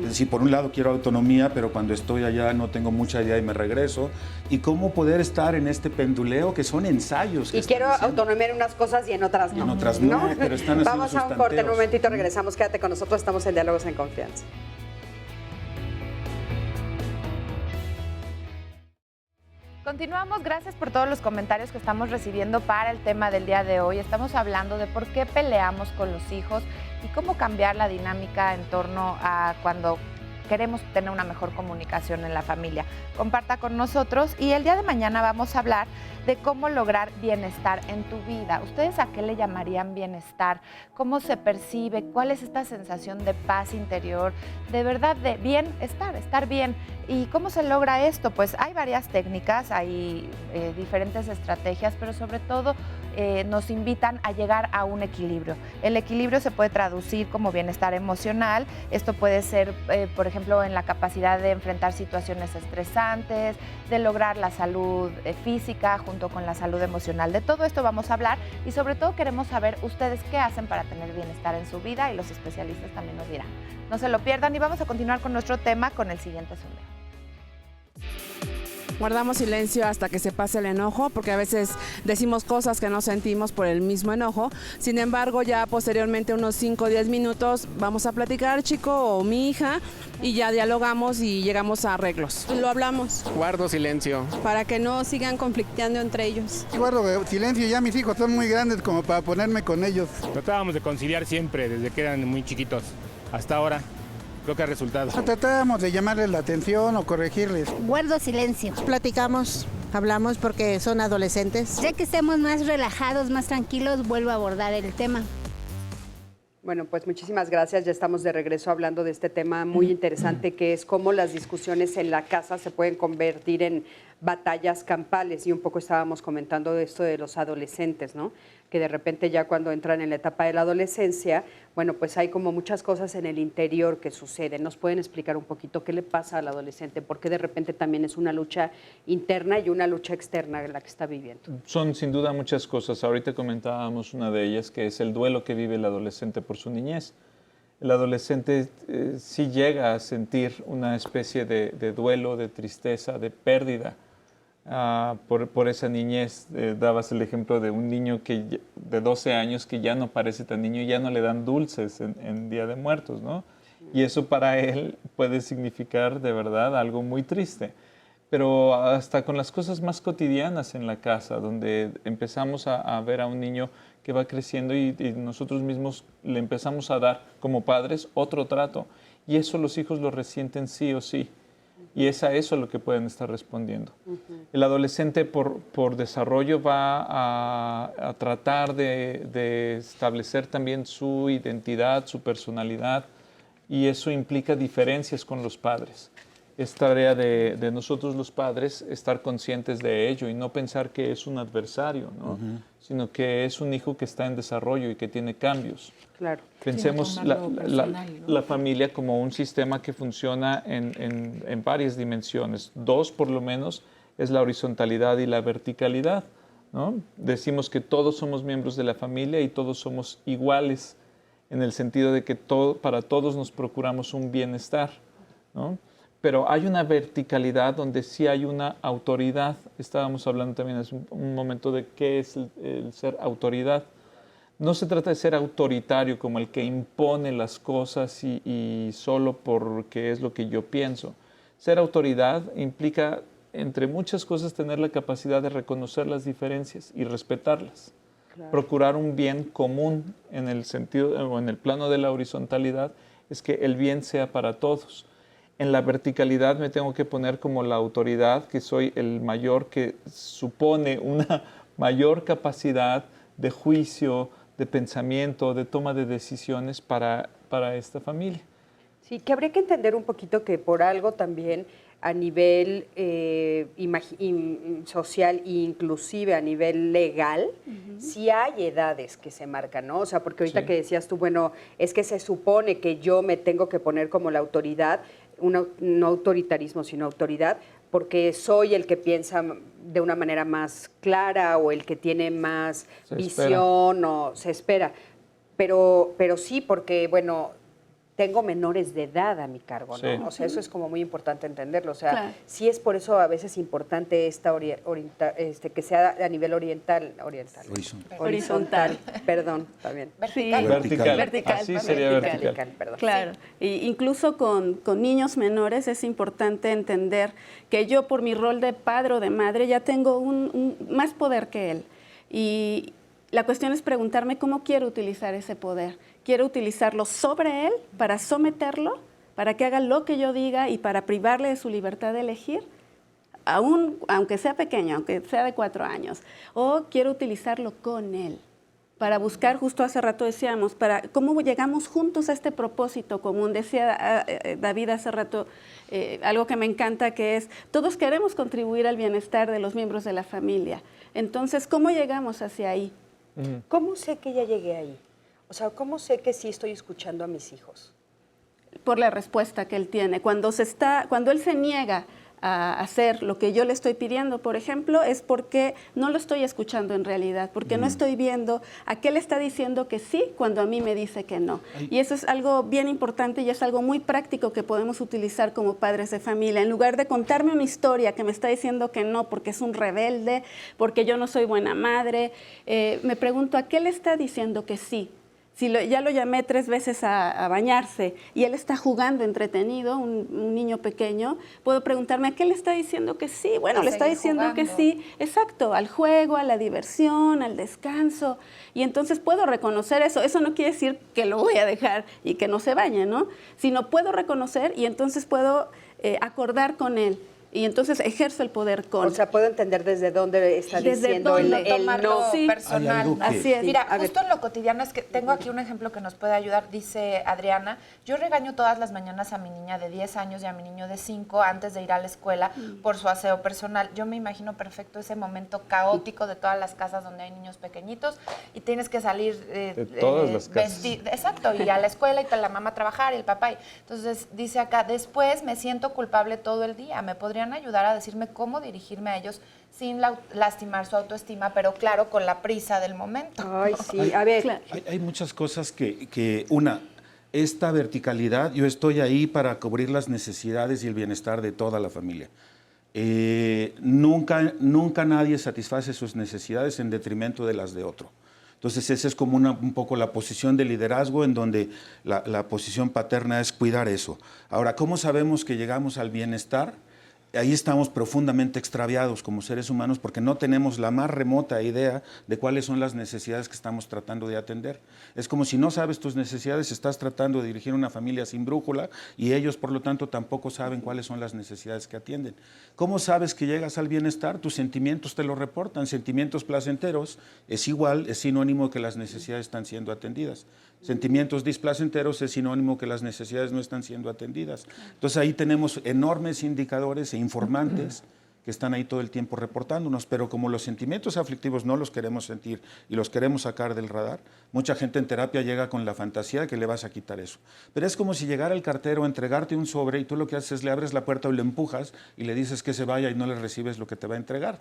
Es decir, por un lado quiero autonomía, pero cuando estoy allá no tengo mucha idea y me regreso. Y cómo poder estar en este penduleo que son ensayos. Y quiero autonomía en unas cosas y en otras no. En otras no, pero están haciendo Vamos a un corte, en un momentito regresamos, quédate con nosotros, estamos en Diálogos en Confianza. Continuamos, gracias por todos los comentarios que estamos recibiendo para el tema del día de hoy. Estamos hablando de por qué peleamos con los hijos y cómo cambiar la dinámica en torno a cuando queremos tener una mejor comunicación en la familia. Comparta con nosotros y el día de mañana vamos a hablar de cómo lograr bienestar en tu vida. ¿Ustedes a qué le llamarían bienestar? ¿Cómo se percibe? ¿Cuál es esta sensación de paz interior? De verdad, de bienestar, estar bien. ¿Y cómo se logra esto? Pues hay varias técnicas, hay diferentes estrategias, pero sobre todo nos invitan a llegar a un equilibrio. El equilibrio se puede traducir como bienestar emocional. Esto puede ser, por ejemplo, en la capacidad de enfrentar situaciones estresantes, de lograr la salud física junto con la salud emocional. De todo esto vamos a hablar y sobre todo queremos saber ustedes qué hacen para tener bienestar en su vida y los especialistas también nos dirán. No se lo pierdan y vamos a continuar con nuestro tema con el siguiente sondeo. Guardamos silencio hasta que se pase el enojo, porque a veces decimos cosas que no sentimos por el mismo enojo. Sin embargo, ya posteriormente, unos 5 o 10 minutos, vamos a platicar, chico o mi hija, y ya dialogamos y llegamos a arreglos. Lo hablamos. Guardo silencio. Para que no sigan conflicteando entre ellos. Guardo silencio, ya mis hijos son muy grandes como para ponerme con ellos. Tratábamos de conciliar siempre, desde que eran muy chiquitos, hasta ahora. Creo que ha resultado. Tratábamos de llamarles la atención o corregirles. Guardo silencio. Platicamos, hablamos porque son adolescentes. Ya que estemos más relajados, más tranquilos, vuelvo a abordar el tema. Bueno, pues muchísimas gracias. Ya estamos de regreso hablando de este tema muy interesante que es cómo las discusiones en la casa se pueden convertir en batallas campales. Y un poco estábamos comentando de esto de los adolescentes, ¿no? Que de repente ya cuando entran en la etapa de la adolescencia, bueno, pues hay como muchas cosas en el interior que suceden. ¿Nos pueden explicar un poquito qué le pasa al adolescente? ¿Por qué de repente también es una lucha interna y una lucha externa la que está viviendo? Son sin duda muchas cosas. Ahorita comentábamos una de ellas, que es el duelo que vive el adolescente por su niñez. el adolescente sí llega a sentir una especie de duelo, de tristeza, de pérdida por esa niñez. Dabas el ejemplo de un niño de 12 años que ya no parece tan niño y ya no le dan dulces en Día de Muertos, ¿no? Y eso para él puede significar de verdad algo muy triste. Pero hasta con las cosas más cotidianas en la casa, donde empezamos a ver a un niño que va creciendo y nosotros mismos le empezamos a dar como padres otro trato. Y eso los hijos lo resienten sí o sí. Y es a eso lo que pueden estar respondiendo. El adolescente por desarrollo va a tratar de establecer también su identidad, su personalidad, y eso implica diferencias con los padres. Es tarea de nosotros los padres estar conscientes de ello y no pensar que es un adversario, ¿no? Sino que es un hijo que está en desarrollo y que tiene cambios. Claro. Pensemos la familia como un sistema que funciona en varias dimensiones. 2, por lo menos, es la horizontalidad y la verticalidad, ¿no? Decimos que todos somos miembros de la familia y todos somos iguales en el sentido de que para todos nos procuramos un bienestar, ¿no? Pero hay una verticalidad donde sí hay una autoridad. Estábamos hablando también hace un momento de qué es el ser autoridad. No se trata de ser autoritario como el que impone las cosas y solo porque es lo que yo pienso. Ser autoridad implica, entre muchas cosas, tener la capacidad de reconocer las diferencias y respetarlas. Claro. Procurar un bien común en el sentido o en el plano de la horizontalidad es que el bien sea para todos. En la verticalidad me tengo que poner como la autoridad, que soy el mayor, que supone una mayor capacidad de juicio, de pensamiento, de toma de decisiones para esta familia. Sí, que habría que entender un poquito que por algo también a nivel social e inclusive a nivel legal, sí hay edades que se marcan, ¿no? O sea, porque ahorita que decías tú, bueno, es que se supone que yo me tengo que poner como la autoridad, no autoritarismo, sino autoridad, porque soy el que piensa de una manera más clara o el que tiene más visión o se espera. Pero sí, porque, bueno, tengo menores de edad a mi cargo, ¿no? Sí. O sea, eso es como muy importante entenderlo. O sea, claro, sí es por eso a veces importante que sea a nivel horizontal. Perdón, también. Vertical. Así sería vertical. Perdón. Claro. Y incluso con niños menores es importante entender que yo por mi rol de padre o de madre ya tengo más poder que él. Y la cuestión es preguntarme cómo quiero utilizar ese poder. ¿Quiero utilizarlo sobre él para someterlo, para que haga lo que yo diga y para privarle de su libertad de elegir? Aunque sea pequeño, aunque sea de 4 años. ¿O quiero utilizarlo con él? Para buscar, justo hace rato decíamos, cómo llegamos juntos a este propósito común. Decía David hace rato algo que me encanta, que es, todos queremos contribuir al bienestar de los miembros de la familia. Entonces, ¿cómo llegamos hacia ahí? ¿Cómo sé que ya llegué ahí? O sea, ¿cómo sé que sí estoy escuchando a mis hijos? Por la respuesta que él tiene. Cuando él se niega a hacer lo que yo le estoy pidiendo, por ejemplo, es porque no lo estoy escuchando en realidad, porque no estoy viendo a qué le está diciendo que sí cuando a mí me dice que no. Y eso es algo bien importante y es algo muy práctico que podemos utilizar como padres de familia. En lugar de contarme una historia que me está diciendo que no porque es un rebelde, porque yo no soy buena madre, me pregunto a qué le está diciendo que sí. Si ya lo llamé 3 veces a bañarse y él está jugando entretenido, un niño pequeño, puedo preguntarme, ¿a qué le está diciendo que sí? Bueno, le está diciendo jugando. Que sí, exacto, al juego, a la diversión, al descanso. Y entonces puedo reconocer eso. Eso no quiere decir que lo voy a dejar y que no se bañe, ¿no? Sino puedo reconocer y entonces puedo acordar con él. Y entonces ejerzo el poder con... O sea, puedo entender desde dónde está diciendo el tomarlo personal. Así es. Mira, justo en lo cotidiano es que tengo aquí un ejemplo que nos puede ayudar. Dice Adriana, yo regaño todas las mañanas a mi niña de 10 años y a mi niño de 5 antes de ir a la escuela por su aseo personal. Yo me imagino perfecto ese momento caótico de todas las casas donde hay niños pequeñitos y tienes que salir de todas las casas. Exacto, y a la escuela y la mamá a trabajar y el papá. Entonces dice acá, después me siento culpable todo el día. Me podrían ayudar a decirme cómo dirigirme a ellos sin lastimar su autoestima, pero claro, con la prisa del momento. Ay, sí, a ver. Hay muchas cosas que esta verticalidad, yo estoy ahí para cubrir las necesidades y el bienestar de toda la familia. Nunca nadie satisface sus necesidades en detrimento de las de otro. Entonces esa es como un poco la posición de liderazgo, en donde la posición paterna es cuidar eso. Ahora, ¿cómo sabemos que llegamos al bienestar? Ahí estamos profundamente extraviados como seres humanos, porque no tenemos la más remota idea de cuáles son las necesidades que estamos tratando de atender. Es como si no sabes tus necesidades, estás tratando de dirigir una familia sin brújula, y ellos, por lo tanto, tampoco saben cuáles son las necesidades que atienden. ¿Cómo sabes que llegas al bienestar? Tus sentimientos te lo reportan. Sentimientos placenteros es sinónimo que las necesidades están siendo atendidas. Sentimientos displacenteros es sinónimo que las necesidades no están siendo atendidas. Entonces ahí tenemos enormes indicadores e informantes que están ahí todo el tiempo reportándonos, pero como los sentimientos aflictivos no los queremos sentir y los queremos sacar del radar, mucha gente en terapia llega con la fantasía de que le vas a quitar eso. Pero es como si llegara el cartero a entregarte un sobre y tú lo que haces es le abres la puerta o le empujas y le dices que se vaya y no le recibes lo que te va a entregar.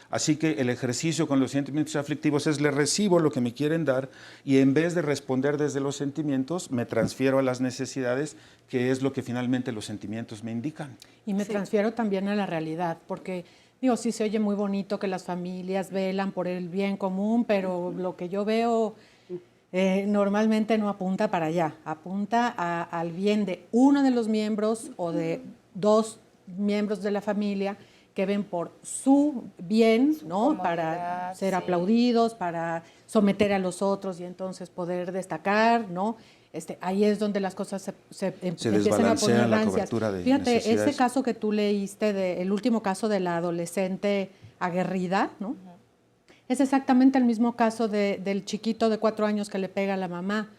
Así que el ejercicio con los sentimientos aflictivos es le recibo lo que me quieren dar, y en vez de responder desde los sentimientos, me transfiero a las necesidades, que es lo que finalmente los sentimientos me indican. Y me transfiero también a la realidad, porque digo, sí se oye muy bonito que las familias velan por el bien común, pero lo que yo veo normalmente no apunta para allá, apunta al bien de uno de los miembros o de dos miembros de la familia que ven por su bien, ¿no? Para ser aplaudidos, para someter a los otros y entonces poder destacar, ¿no? Ahí es donde las cosas se empiezan a poner rancias. Fíjate, ese caso que tú leíste, el último caso de la adolescente aguerrida, ¿no? Es exactamente el mismo caso del chiquito de 4 años que le pega a la mamá.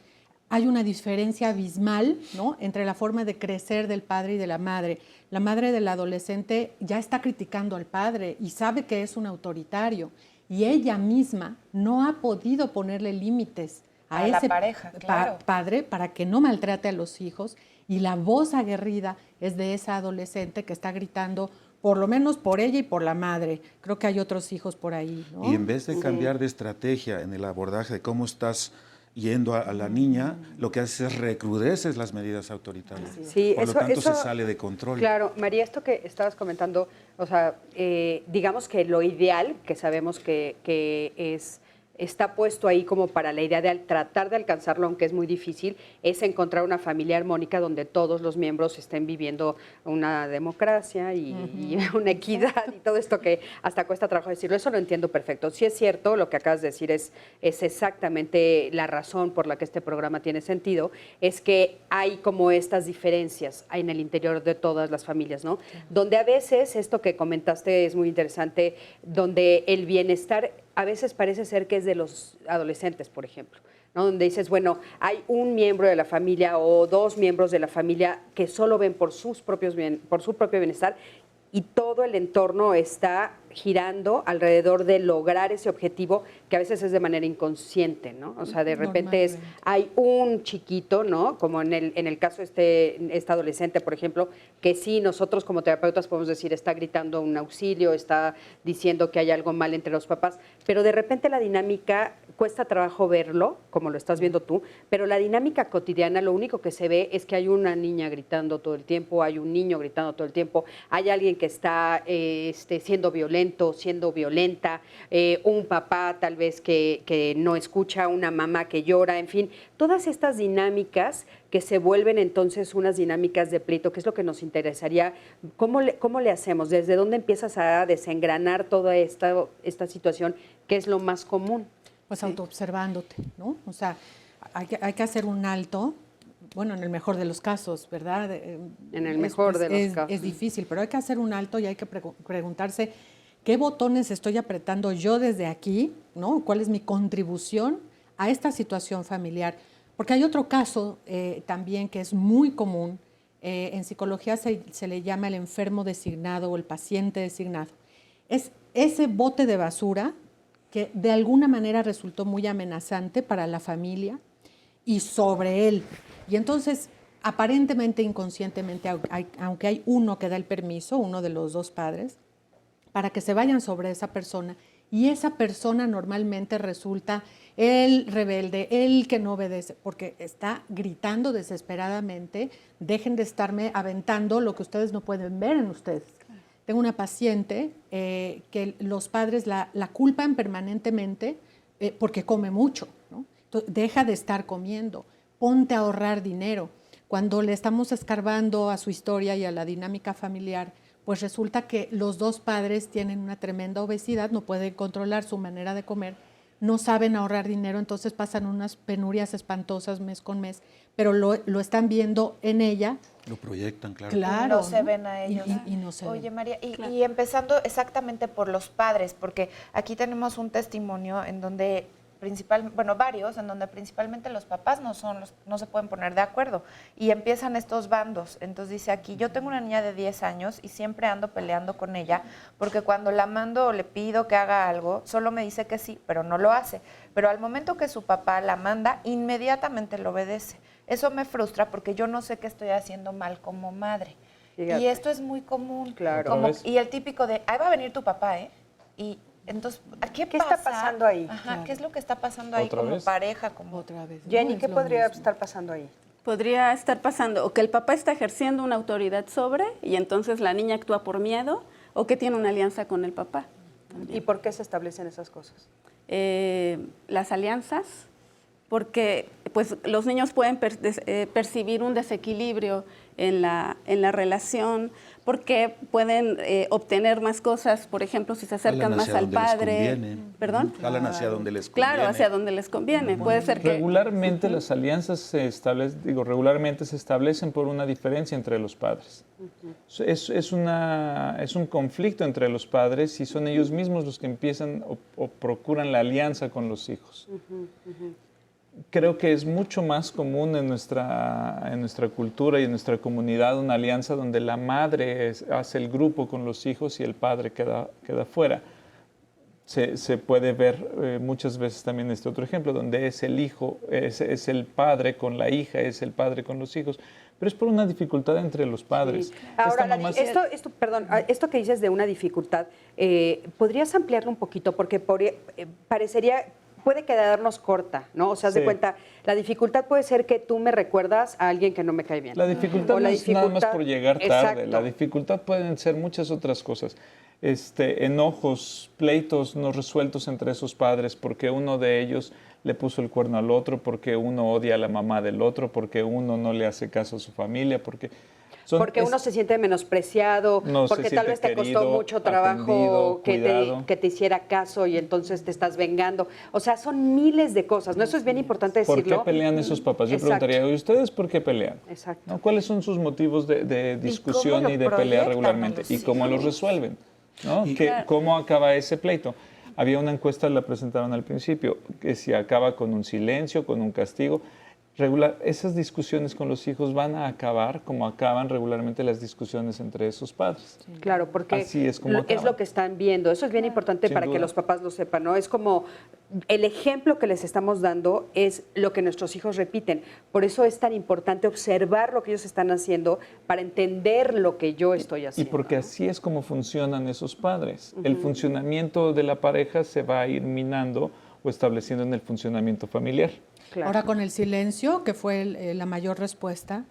Hay una diferencia abismal, ¿no?, entre la forma de crecer del padre y de la madre. La madre del adolescente ya está criticando al padre y sabe que es un autoritario, y ella misma no ha podido ponerle límites a ese pareja, claro, padre para que no maltrate a los hijos, y la voz aguerrida es de esa adolescente que está gritando por lo menos por ella y por la madre. Creo que hay otros hijos por ahí, ¿no? Y en vez de cambiar de estrategia en el abordaje de cómo estás yendo a la niña, lo que haces es recrudeces las medidas autoritarias. Sí, por lo tanto se sale de control. Claro, María, esto que estabas comentando, o sea, digamos que lo ideal, que sabemos que está puesto ahí como para la idea de tratar de alcanzarlo, aunque es muy difícil, es encontrar una familia armónica donde todos los miembros estén viviendo una democracia y una equidad y todo esto que hasta cuesta trabajo decirlo. Eso lo entiendo perfecto. Sí es cierto, lo que acabas de decir es exactamente la razón por la que este programa tiene sentido, es que hay como estas diferencias en el interior de todas las familias, ¿no? Donde a veces, esto que comentaste es muy interesante, donde el bienestar a veces parece ser que es de los adolescentes, por ejemplo, ¿no? Donde dices, bueno, hay un miembro de la familia o 2 miembros de la familia que solo ven por su propio bienestar, y todo el entorno está girando alrededor de lograr ese objetivo, que a veces es de manera inconsciente, ¿no? O sea, de repente hay un chiquito, ¿no? Como en el caso esta adolescente, por ejemplo, que sí, nosotros como terapeutas podemos decir, está gritando un auxilio, está diciendo que hay algo mal entre los papás, pero de repente la dinámica cuesta trabajo verlo, como lo estás viendo tú, pero la dinámica cotidiana, lo único que se ve es que hay una niña gritando todo el tiempo, hay un niño gritando todo el tiempo, hay alguien que está siendo violento, siendo violenta, un papá tal vez que no escucha, una mamá que llora, en fin, todas estas dinámicas que se vuelven entonces unas dinámicas de pleito, que es lo que nos interesaría. ¿Cómo le hacemos? ¿Desde dónde empiezas a desengranar toda esta situación, que es lo más común? Pues autoobservándote, ¿no? O sea, hay que hacer un alto, bueno, en el mejor de los casos, ¿verdad? En el mejor de los casos. Es difícil, pero hay que hacer un alto y hay que preguntarse qué botones estoy apretando yo desde aquí, ¿no? ¿Cuál es mi contribución a esta situación familiar? Porque hay otro caso también que es muy común. En psicología se le llama el enfermo designado o el paciente designado. Es ese bote de basura que de alguna manera resultó muy amenazante para la familia y sobre él. Y entonces, aparentemente, inconscientemente, aunque hay uno que da el permiso, uno de los 2 padres, para que se vayan sobre esa persona Y esa persona normalmente resulta el rebelde, el que no obedece, porque está gritando desesperadamente, dejen de estarme aventando lo que ustedes no pueden ver en ustedes. Tengo una paciente que los padres la culpan permanentemente porque come mucho, ¿no? Entonces, deja de estar comiendo, ponte a ahorrar dinero. Cuando le estamos escarbando a su historia y a la dinámica familiar, pues resulta que los dos padres tienen una tremenda obesidad, no pueden controlar su manera de comer, no saben ahorrar dinero, entonces pasan unas penurias espantosas mes con mes, pero lo están viendo en ella. Lo proyectan, claro. Claro. No se ven a ellos. Y no se Oye, ven. María, Claro. y empezando exactamente por los padres, porque aquí tenemos un testimonio en donde varios, en donde principalmente los papás no se pueden poner de acuerdo y empiezan estos bandos. Entonces dice aquí, yo tengo una niña de 10 años y siempre ando peleando con ella porque cuando la mando o le pido que haga algo, solo me dice que sí, pero no lo hace. Pero al momento que su papá la manda, inmediatamente lo obedece. Eso me frustra porque yo no sé qué estoy haciendo mal como madre. Fíjate. Y esto es muy común. Claro. Y el típico de, ahí va a venir tu papá, ¿eh? Y entonces, ¿qué está pasando ahí? Ajá, Claro. ¿qué es lo que está pasando ahí ¿Otra como vez? pareja? Como... Otra vez. Jenny, No, ¿qué es lo podría mismo. estar pasando ahí? Podría estar pasando o que el papá está ejerciendo una autoridad sobre y entonces la niña actúa por miedo o que tiene una alianza con el papá. ¿Y por qué se establecen esas cosas? Las alianzas, porque pues, los niños pueden percibir un desequilibrio en la relación, porque pueden obtener más cosas, por ejemplo, si se acercan más al padre. ¿Perdón? Jalan hacia donde les conviene. Claro, hacia donde les conviene. Puede ser que... Regularmente las alianzas se establecen por una diferencia entre los padres. Es un conflicto entre los padres y son ellos mismos los que empiezan o procuran la alianza con los hijos. Creo que es mucho más común en nuestra cultura y en nuestra comunidad una alianza donde la madre hace el grupo con los hijos y el padre queda fuera. Se puede ver muchas veces también este otro ejemplo, donde es el hijo, es el padre con la hija, es el padre con los hijos, pero es por una dificultad entre los padres. Sí. Ahora, Esta esto que dices de una dificultad, ¿podrías ampliarlo un poquito? Porque parecería... puede quedarnos corta, ¿no? O sea, haz de cuenta, la dificultad puede ser que tú me recuerdas a alguien que no me cae bien. La dificultad no es nada más por llegar tarde. Exacto. La dificultad pueden ser muchas otras cosas. Enojos, pleitos no resueltos entre esos padres porque uno de ellos le puso el cuerno al otro, porque uno odia a la mamá del otro, porque uno no le hace caso a su familia, porque uno se siente menospreciado, porque tal vez te costó mucho trabajo que te hiciera caso y entonces te estás vengando. O sea, son miles de cosas, ¿no? Eso es bien importante decirlo. ¿Por qué pelean esos papás? Yo preguntaría, ¿y ustedes por qué pelean? Exacto. ¿No? ¿Cuáles son sus motivos de discusión y de pelea regularmente? ¿Y cómo los resuelven? ¿No? ¿Cómo acaba ese pleito? Había una encuesta, la presentaron al principio, que si acaba con un silencio, con un castigo. Esas discusiones con los hijos van a acabar como acaban regularmente las discusiones entre esos padres. Claro, porque así es como es lo que están viendo. Eso es bien importante Sin para duda. que los papás lo sepan, ¿no? Es como el ejemplo que les estamos dando es lo que nuestros hijos repiten. Por eso es tan importante observar lo que ellos están haciendo para entender lo que yo estoy haciendo. Y porque así es como funcionan esos padres. El funcionamiento de la pareja se va a ir minando o estableciendo en el funcionamiento familiar. Claro. Ahora con el silencio, que fue la mayor respuesta,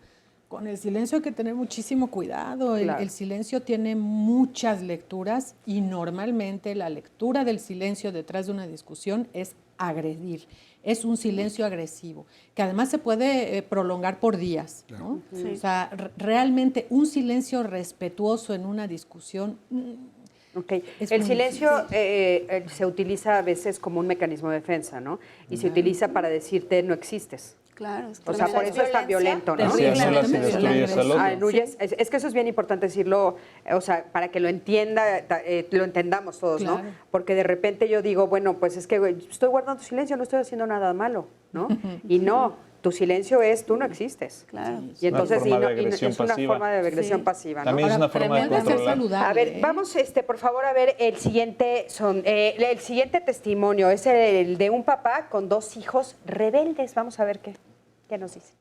con el silencio hay que tener muchísimo cuidado. Claro. El silencio tiene muchas lecturas y normalmente la lectura del silencio detrás de una discusión es agredir. Es un silencio agresivo, que además se puede prolongar por días, ¿no? Sí. O sea, realmente un silencio respetuoso en una discusión... Okay. Es El muy silencio se utiliza a veces como un mecanismo de defensa, ¿no? Y se utiliza para decirte no existes. Claro, O sea, por eso es tan violento, ¿no? Así anulas y destruyes al otro. Es que eso es bien importante decirlo, o sea, para que lo entendamos todos, ¿no? Claro. Porque de repente yo digo, bueno, pues es que estoy guardando silencio, no estoy haciendo nada malo, ¿no? Y no. Tu silencio es, tú no existes. Claro. Y entonces Es una forma de agresión pasiva, ¿no? También es una forma de controlar. A ver, vamos, por favor, a ver el siguiente testimonio. Es el de un papá con 2 hijos rebeldes. Vamos a ver qué nos dice.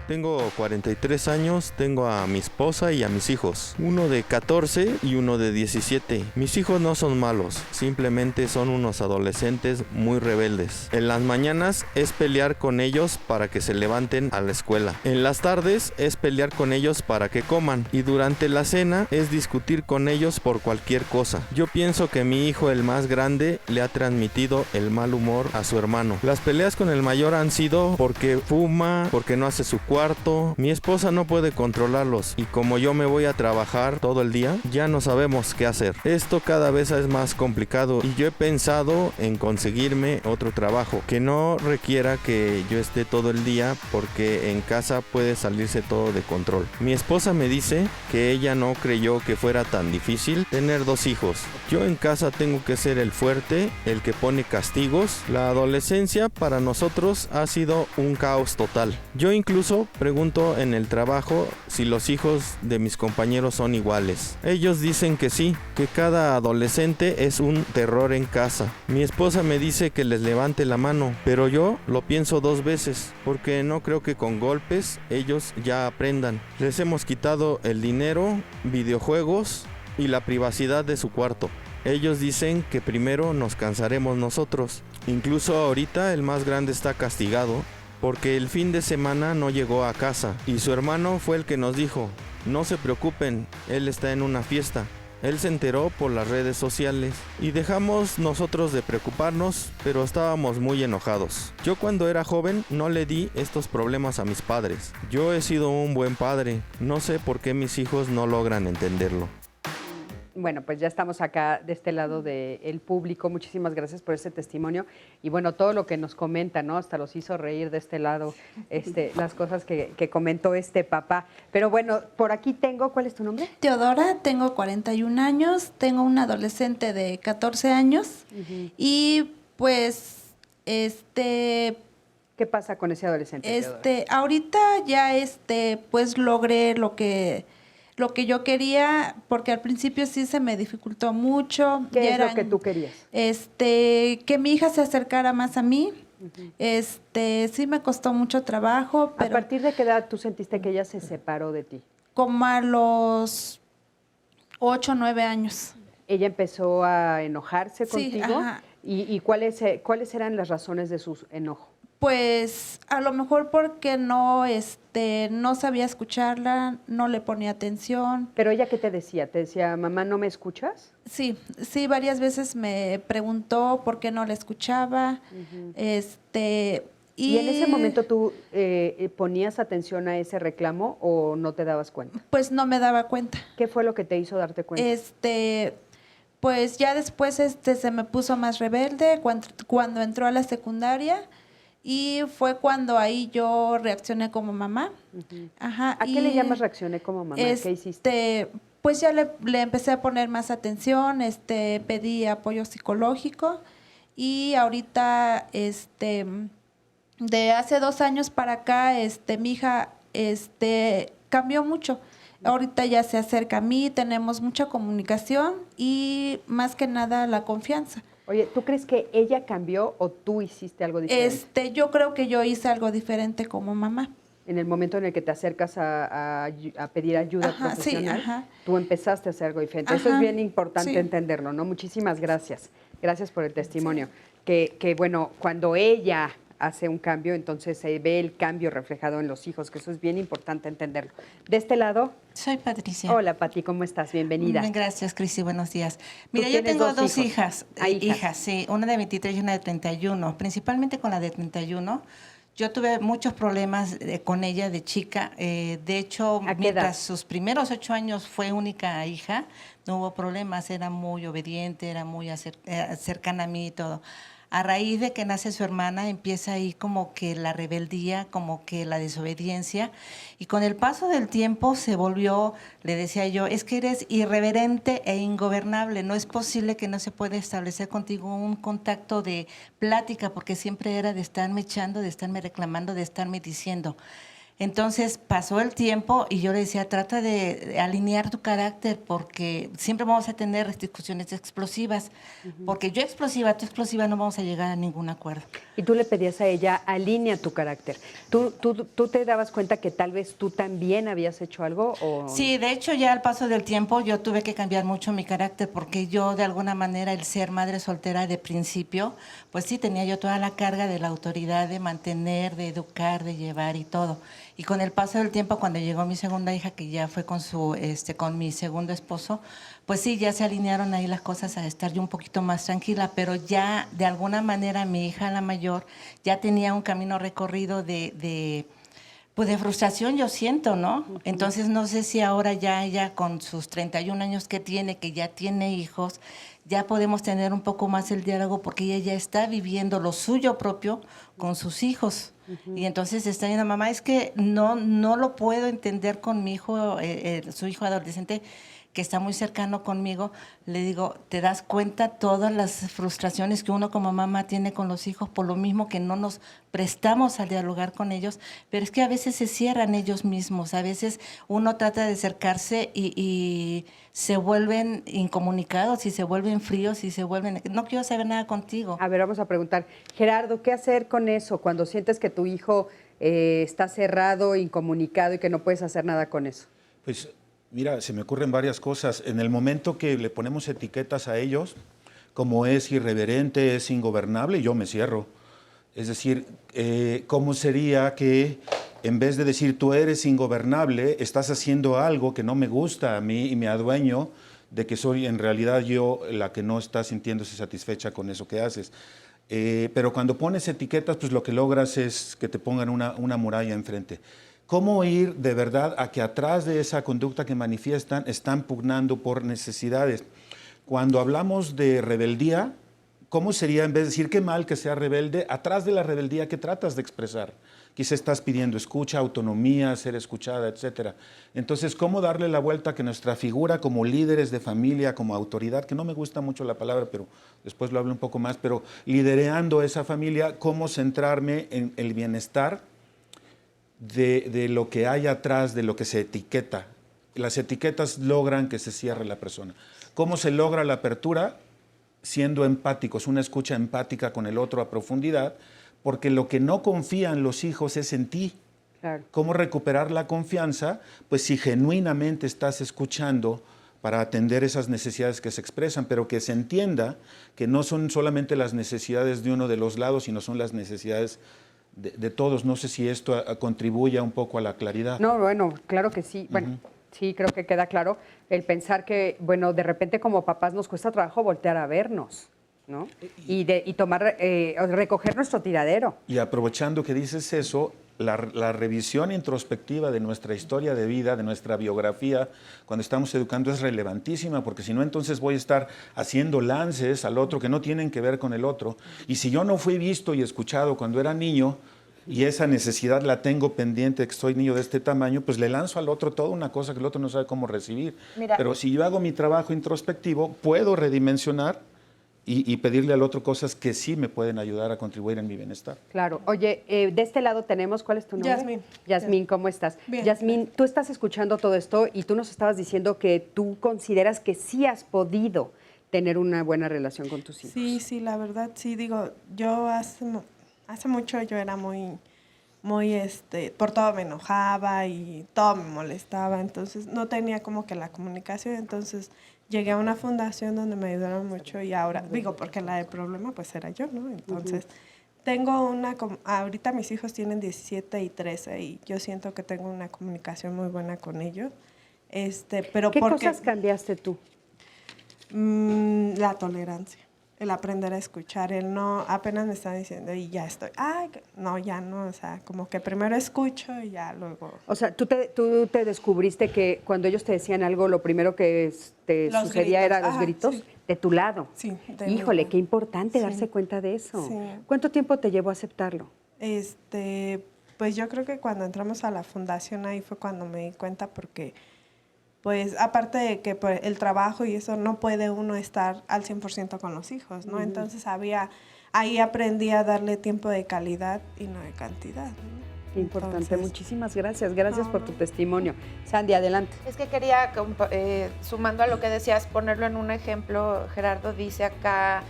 Tengo 43 años, tengo a mi esposa y a mis hijos, uno de 14 y uno de 17. Mis hijos no son malos, simplemente son unos adolescentes muy rebeldes. En las mañanas es pelear con ellos para que se levanten a la escuela. En las tardes es pelear con ellos para que coman. Y durante la cena es discutir con ellos por cualquier cosa. Yo pienso que mi hijo, el más grande, le ha transmitido el mal humor a su hermano. Las peleas con el mayor han sido porque fuma, porque no hace su cuarto. Mi esposa no puede controlarlos y como yo me voy a trabajar todo el día, ya no sabemos qué hacer. Esto cada vez es más complicado y yo he pensado en conseguirme otro trabajo que no requiera que yo esté todo el día porque en casa puede salirse todo de control. Mi esposa me dice que ella no creyó que fuera tan difícil tener 2 hijos. Yo en casa tengo que ser el fuerte, el que pone castigos. La adolescencia para nosotros ha sido un caos total. Yo incluso pregunto en el trabajo si los hijos de mis compañeros son iguales. Ellos dicen que sí, que cada adolescente es un terror en casa. Mi esposa me dice que les levante la mano, pero yo lo pienso 2 veces, porque no creo que con golpes ellos ya aprendan. Les hemos quitado el dinero, videojuegos y la privacidad de su cuarto. Ellos dicen que primero nos cansaremos nosotros. Incluso ahorita el más grande está castigado porque el fin de semana no llegó a casa y su hermano fue el que nos dijo: no se preocupen, él está en una fiesta. Él se enteró por las redes sociales y dejamos nosotros de preocuparnos, pero estábamos muy enojados. Yo cuando era joven no le di estos problemas a mis padres. Yo he sido un buen padre, no sé por qué mis hijos no logran entenderlo. Bueno, pues ya estamos acá de este lado del público. Muchísimas gracias por ese testimonio. Y bueno, todo lo que nos comenta, ¿no? Hasta los hizo reír de este lado, las cosas que comentó este papá. Pero bueno, por aquí tengo, ¿cuál es tu nombre? Teodora, tengo 41 años, tengo un adolescente de 14 años y pues, ¿qué pasa con ese adolescente, Teodora? Ahorita ya, pues logré lo que yo quería, porque al principio sí se me dificultó mucho. ¿Qué es lo que tú querías? Que mi hija se acercara más a mí. Sí me costó mucho trabajo, pero... ¿A partir de qué edad tú sentiste que ella se separó de ti? Como a los 8 o 9 años. ¿Ella empezó a enojarse contigo? Ajá. ¿Y cuáles eran las razones de su enojo? Pues a lo mejor porque no sabía escucharla, no le ponía atención. ¿Pero ella qué te decía? ¿Te decía, mamá, no me escuchas? Sí, varias veces me preguntó por qué no la escuchaba. ¿Y en ese momento tú ponías atención a ese reclamo o no te dabas cuenta? Pues no me daba cuenta. ¿Qué fue lo que te hizo darte cuenta? Pues ya después se me puso más rebelde cuando entró a la secundaria. Y fue cuando ahí yo reaccioné como mamá. Ajá. ¿A qué le llamas reaccioné como mamá? ¿Qué hiciste? Pues ya le empecé a poner más atención, pedí apoyo psicológico y ahorita, de hace 2 años para acá, mi hija, cambió mucho. Ahorita ya se acerca a mí, tenemos mucha comunicación y más que nada la confianza. Oye, ¿tú crees que ella cambió o tú hiciste algo diferente? Yo creo que yo hice algo diferente como mamá. En el momento en el que te acercas a pedir ayuda profesional, tú empezaste a hacer algo diferente. Eso es bien importante entenderlo, ¿no? Muchísimas gracias. Gracias por el testimonio. Que bueno, cuando ella hace un cambio, entonces se ve el cambio reflejado en los hijos, que eso es bien importante entenderlo. De este lado... Soy Patricia. Hola, Pati, ¿cómo estás? Bienvenida. Gracias, Cristi, buenos días. Mira, yo tengo 2 hijas. Hijas, sí, una de 23 y una de 31. Principalmente con la de 31, yo tuve muchos problemas con ella de chica. De hecho, mientras sus primeros 8 años fue única hija, no hubo problemas, era muy obediente, era muy cercana a mí y todo. A raíz de que nace su hermana, empieza ahí como que la rebeldía, como que la desobediencia. Y con el paso del tiempo se volvió, le decía yo, es que eres irreverente e ingobernable. No es posible que no se pueda establecer contigo un contacto de plática, porque siempre era de estarme echando, de estarme reclamando, de estarme diciendo. Entonces pasó el tiempo y yo le decía, trata de alinear tu carácter porque siempre vamos a tener discusiones explosivas. Porque yo explosiva, tú explosiva, no vamos a llegar a ningún acuerdo. Y tú le pedías a ella, alinea tu carácter. ¿Tú te dabas cuenta que tal vez tú también habías hecho algo? ¿O? Sí, de hecho ya al paso del tiempo yo tuve que cambiar mucho mi carácter porque yo de alguna manera el ser madre soltera de principio, pues sí tenía yo toda la carga de la autoridad de mantener, de educar, de llevar y todo. Y con el paso del tiempo, cuando llegó mi segunda hija, que ya fue con mi segundo esposo, pues sí, ya se alinearon ahí las cosas a estar yo un poquito más tranquila, pero ya de alguna manera mi hija, la mayor, ya tenía un camino recorrido de frustración, yo siento, ¿no? Entonces no sé si ahora ya ella con sus 31 años que ya tiene hijos, ya podemos tener un poco más el diálogo porque ella ya está viviendo lo suyo propio con sus hijos. Y entonces está diciendo, mamá, es que no lo puedo entender con mi hijo, su hijo adolescente, que está muy cercano conmigo. Le digo, ¿te das cuenta todas las frustraciones que uno como mamá tiene con los hijos por lo mismo que no nos prestamos a dialogar con ellos? Pero es que a veces se cierran ellos mismos, a veces uno trata de acercarse y se vuelven incomunicados y se vuelven fríos y se vuelven, no quiero saber nada contigo. A ver, vamos a preguntar, Gerardo, ¿qué hacer con eso cuando sientes que tu hijo está cerrado, incomunicado y que no puedes hacer nada con eso? Pues mira, se me ocurren varias cosas. En el momento que le ponemos etiquetas a ellos, como es irreverente, es ingobernable, yo me cierro. Es decir, ¿cómo sería que en vez de decir tú eres ingobernable, estás haciendo algo que no me gusta a mí y me adueño de que soy en realidad yo la que no está sintiéndose satisfecha con eso que haces? Pero cuando pones etiquetas, pues lo que logras es que te pongan una muralla enfrente. ¿Cómo ir de verdad a que atrás de esa conducta que manifiestan están pugnando por necesidades? Cuando hablamos de rebeldía, ¿cómo sería en vez de decir qué mal que sea rebelde, atrás de la rebeldía que tratas de expresar? Quizá estás pidiendo escucha, autonomía, ser escuchada, etcétera. Entonces, ¿cómo darle la vuelta a que nuestra figura como líderes de familia, como autoridad, que no me gusta mucho la palabra, pero después lo hablo un poco más, pero lidereando esa familia, cómo centrarme en el bienestar de lo que hay atrás, de lo que se etiqueta? Las etiquetas logran que se cierre la persona. ¿Cómo se logra la apertura? Siendo empáticos, una escucha empática con el otro a profundidad, porque lo que no confían los hijos es en ti. Claro. ¿Cómo recuperar la confianza? Pues si genuinamente estás escuchando para atender esas necesidades que se expresan, pero que se entienda que no son solamente las necesidades de uno de los lados, sino son las necesidades de todos. No sé si esto contribuye un poco a la claridad. No, bueno, claro que sí. Bueno, sí, creo que queda claro el pensar que, bueno, de repente como papás nos cuesta trabajo voltear a vernos, ¿no? Y tomar, recoger nuestro tiradero. Y aprovechando que dices eso, la revisión introspectiva de nuestra historia de vida, de nuestra biografía, cuando estamos educando es relevantísima, porque si no, entonces voy a estar haciendo lances al otro que no tienen que ver con el otro. Y si yo no fui visto y escuchado cuando era niño, y esa necesidad la tengo pendiente, que soy niño de este tamaño, pues le lanzo al otro toda una cosa que el otro no sabe cómo recibir. Mira, pero si yo hago mi trabajo introspectivo, puedo redimensionar y pedirle al otro cosas que sí me pueden ayudar a contribuir en mi bienestar. Claro. Oye, de este lado tenemos, ¿cuál es tu nombre? Yasmín. Yasmín, ¿cómo estás? Bien. Yasmín, tú estás escuchando todo esto y tú nos estabas diciendo que tú consideras que sí has podido tener una buena relación con tus hijos. Sí, la verdad, sí, digo, yo hace mucho yo era muy, por todo me enojaba y todo me molestaba, entonces no tenía como que la comunicación, entonces llegué a una fundación donde me ayudaron mucho y ahora, digo, porque la del problema pues era yo, ¿no? Entonces, tengo ahorita mis hijos tienen 17 y 13 y yo siento que tengo una comunicación muy buena con ellos, pero ¿Qué cosas cambiaste tú? La tolerancia, el aprender a escuchar, el no, apenas me están diciendo y ya estoy, no, ya no, o sea, como que primero escucho y ya luego. O sea, tú te descubriste que cuando ellos te decían algo, lo primero que te sucedía era los gritos de tu lado. Sí. Híjole, qué importante darse cuenta de eso. Sí. ¿Cuánto tiempo te llevó a aceptarlo? Pues yo creo que cuando entramos a la fundación ahí fue cuando me di cuenta porque pues aparte de que pues, el trabajo y eso no puede uno estar al 100% con los hijos, ¿no? Entonces ahí aprendí a darle tiempo de calidad y no de cantidad, ¿no? Qué importante, muchísimas gracias. Gracias por tu testimonio. Sandy, adelante. Es que quería, sumando a lo que decías, ponerlo en un ejemplo. Gerardo dice acá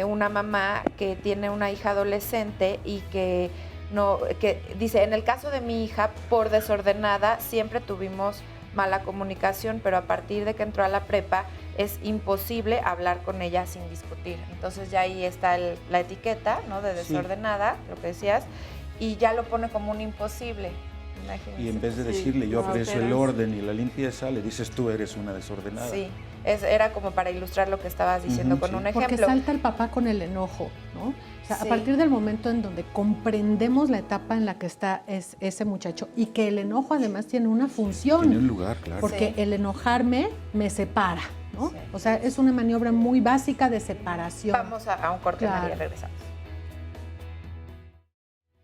una mamá que tiene una hija adolescente y que dice, en el caso de mi hija, por desordenada, siempre tuvimos mala comunicación, pero a partir de que entró a la prepa, es imposible hablar con ella sin discutir. Entonces ya ahí está la etiqueta, ¿no? De desordenada, lo que decías, y ya lo pone como un imposible. Imagínense. Y en vez de decirle yo aprecio el orden y la limpieza, le dices tú eres una desordenada. Sí, era como para ilustrar lo que estabas diciendo con un ejemplo. Porque salta el papá con el enojo, ¿no? O sea, Sí. a partir del momento en donde comprendemos la etapa en la que está ese muchacho y que el enojo además tiene una función. Tiene un lugar, claro. Porque Sí. el enojarme me separa, ¿no? Sí. O sea, es una maniobra muy básica de separación. Vamos a un corte, Claro. María, regresamos.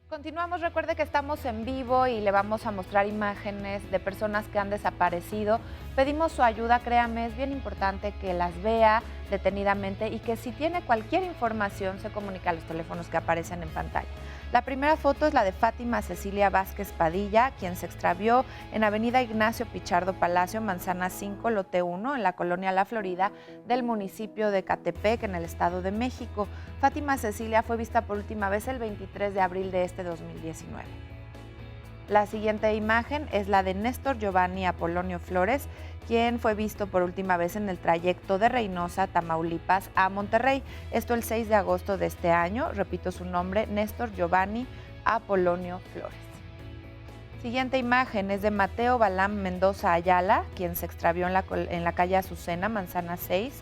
Continuamos, recuerde que estamos en vivo y le vamos a mostrar imágenes de personas que han desaparecido. Pedimos su ayuda, créame, es bien importante que las vea detenidamente y que si tiene cualquier información se comunique a los teléfonos que aparecen en pantalla. La primera foto es la de Fátima Cecilia Vázquez Padilla, quien se extravió en Avenida Ignacio Pichardo Palacio, Manzana 5, Lote 1, en la colonia La Florida del municipio de Catepec, en el Estado de México. Fátima Cecilia fue vista por última vez el 23 de abril de este 2019. La siguiente imagen es la de Néstor Giovanni Apolonio Flores, quien fue visto por última vez en el trayecto de Reynosa, Tamaulipas, a Monterrey. Esto el 6 de agosto de este año. Repito su nombre, Néstor Giovanni Apolonio Flores. Siguiente imagen es de Mateo Balam Mendoza Ayala, quien se extravió en la calle Azucena, Manzana 6,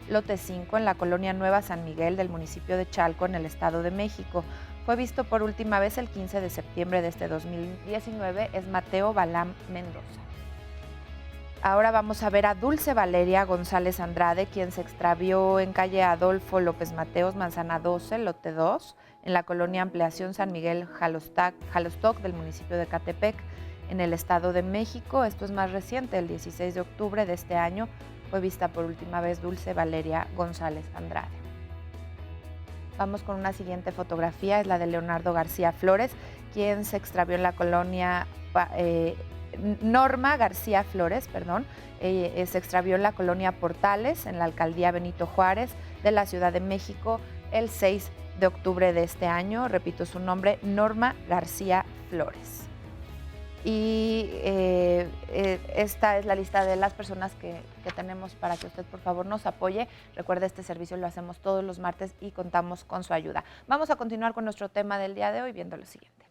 Lote 5, en la colonia Nueva San Miguel del municipio de Chalco, en el Estado de México. Fue visto por última vez el 15 de septiembre de este 2019. Es Mateo Balam Mendoza. Ahora vamos a ver a Dulce Valeria González Andrade, quien se extravió en calle Adolfo López Mateos, Manzana 12, Lote 2, en la colonia Ampliación San Miguel Jalostoc del municipio de Catepec, en el Estado de México. Esto es más reciente, el 16 de octubre de este año. Fue vista por última vez Dulce Valeria González Andrade. Vamos con una siguiente fotografía, es la de Leonardo García Flores, quien se extravió en la colonia Norma García Flores, se extravió en la colonia Portales, en la alcaldía Benito Juárez de la Ciudad de México, el 6 de octubre de este año. Repito su nombre, Norma García Flores. Y esta es la lista de las personas que tenemos para que usted, por favor, nos apoye. Recuerde, este servicio lo hacemos todos los martes y contamos con su ayuda. Vamos a continuar con nuestro tema del día de hoy viendo lo siguiente.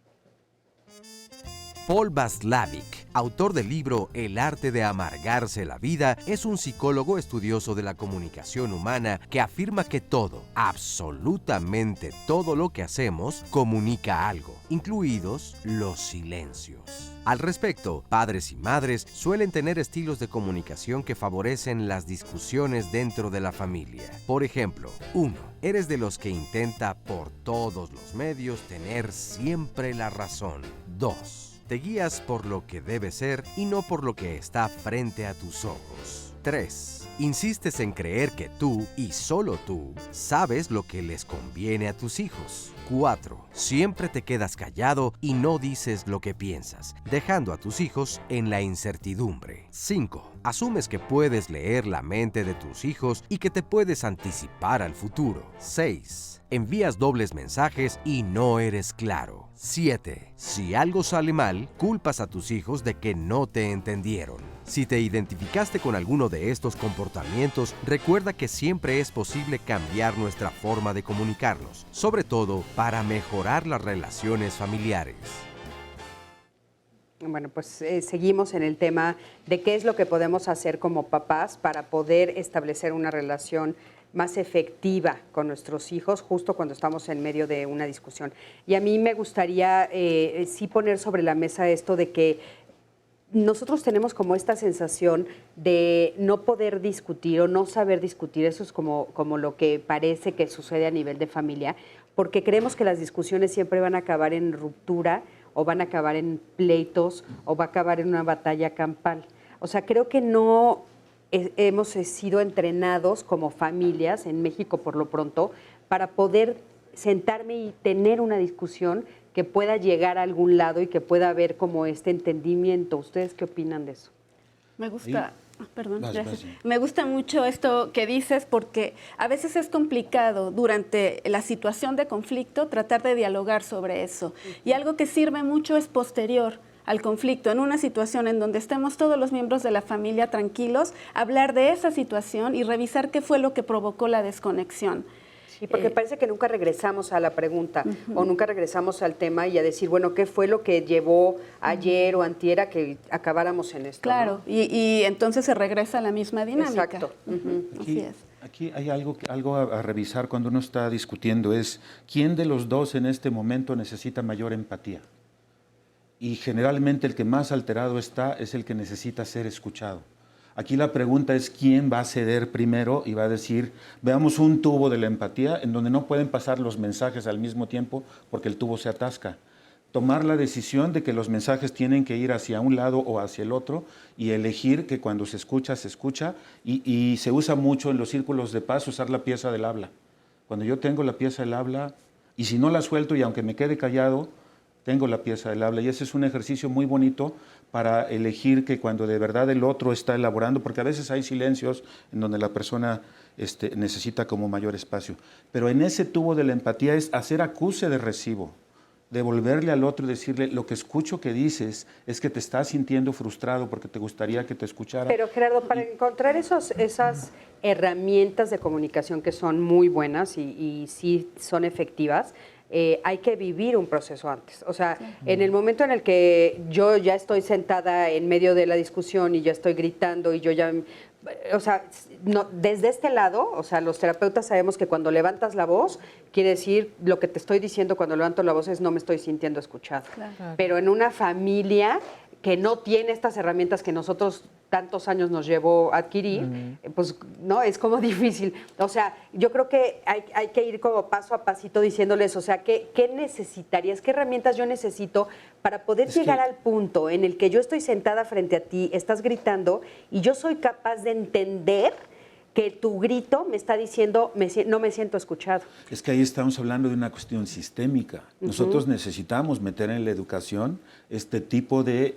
Paul Václavic, autor del libro El arte de amargarse la vida, es un psicólogo estudioso de la comunicación humana que afirma que todo, absolutamente todo lo que hacemos, comunica algo, incluidos los silencios. Al respecto, padres y madres suelen tener estilos de comunicación que favorecen las discusiones dentro de la familia. Por ejemplo, 1. Eres de los que intenta por todos los medios tener siempre la razón. 2. Te guías por lo que debe ser y no por lo que está frente a tus ojos. 3. Insistes en creer que tú, y solo tú, sabes lo que les conviene a tus hijos. 4. Siempre te quedas callado y no dices lo que piensas, dejando a tus hijos en la incertidumbre. 5. Asumes que puedes leer la mente de tus hijos y que te puedes anticipar al futuro. 6. Envías dobles mensajes y no eres claro. 7. Si algo sale mal, culpas a tus hijos de que no te entendieron. Si te identificaste con alguno de estos comportamientos, recuerda que siempre es posible cambiar nuestra forma de comunicarnos, sobre todo para mejorar las relaciones familiares. Bueno, pues seguimos en el tema de qué es lo que podemos hacer como papás para poder establecer una relación más efectiva con nuestros hijos justo cuando estamos en medio de una discusión. Y a mí me gustaría sí poner sobre la mesa esto de que nosotros tenemos como esta sensación de no poder discutir o no saber discutir. Eso es como lo que parece que sucede a nivel de familia, porque creemos que las discusiones siempre van a acabar en ruptura o van a acabar en pleitos o va a acabar en una batalla campal. O sea, creo que no hemos sido entrenados como familias, en México por lo pronto, para poder sentarme y tener una discusión que pueda llegar a algún lado y que pueda haber como este entendimiento. ¿Ustedes qué opinan de eso? Me gusta... Perdón, gracias. Vas. Me gusta mucho esto que dices porque a veces es complicado durante la situación de conflicto tratar de dialogar sobre eso. Y algo que sirve mucho es posterior al conflicto, en una situación en donde estemos todos los miembros de la familia tranquilos, hablar de esa situación y revisar qué fue lo que provocó la desconexión. Sí, porque parece que nunca regresamos a la pregunta o nunca regresamos al tema y a decir, bueno, ¿qué fue lo que llevó ayer o antier a que acabáramos en esto? Claro, ¿no? y entonces se regresa a la misma dinámica. Exacto. Así es. Aquí hay algo a revisar cuando uno está discutiendo, es quién de los dos en este momento necesita mayor empatía. Y generalmente el que más alterado está es el que necesita ser escuchado. Aquí la pregunta es quién va a ceder primero y va a decir, veamos un tubo de la empatía en donde no pueden pasar los mensajes al mismo tiempo porque el tubo se atasca. Tomar la decisión de que los mensajes tienen que ir hacia un lado o hacia el otro y elegir que cuando se escucha y se usa mucho en los círculos de paz usar la pieza del habla. Cuando yo tengo la pieza del habla y si no la suelto y aunque me quede callado, tengo la pieza del habla y ese es un ejercicio muy bonito para elegir que cuando de verdad el otro está elaborando, porque a veces hay silencios en donde la persona necesita como mayor espacio. Pero en ese tubo de la empatía es hacer acuse de recibo, devolverle al otro y decirle, lo que escucho que dices es que te estás sintiendo frustrado porque te gustaría que te escuchara. Pero Gerardo, para encontrar esas herramientas de comunicación que son muy buenas y sí son efectivas, hay que vivir un proceso antes. O sea, en el momento en el que yo ya estoy sentada en medio de la discusión y ya estoy gritando y yo ya... O sea, no, desde este lado, o sea, los terapeutas sabemos que cuando levantas la voz, quiere decir, lo que te estoy diciendo cuando levanto la voz es no me estoy sintiendo escuchado. Claro. Pero en una familia que no tiene estas herramientas que nosotros tantos años nos llevó a adquirir, pues no, es como difícil. O sea, yo creo que hay que ir como paso a pasito diciéndoles, o sea, ¿qué necesitarías? ¿Qué herramientas yo necesito para poder llegar al punto en el que yo estoy sentada frente a ti, estás gritando y yo soy capaz de entender que tu grito me está diciendo, no me siento escuchado? Es que ahí estamos hablando de una cuestión sistémica. Nosotros necesitamos meter en la educación este tipo de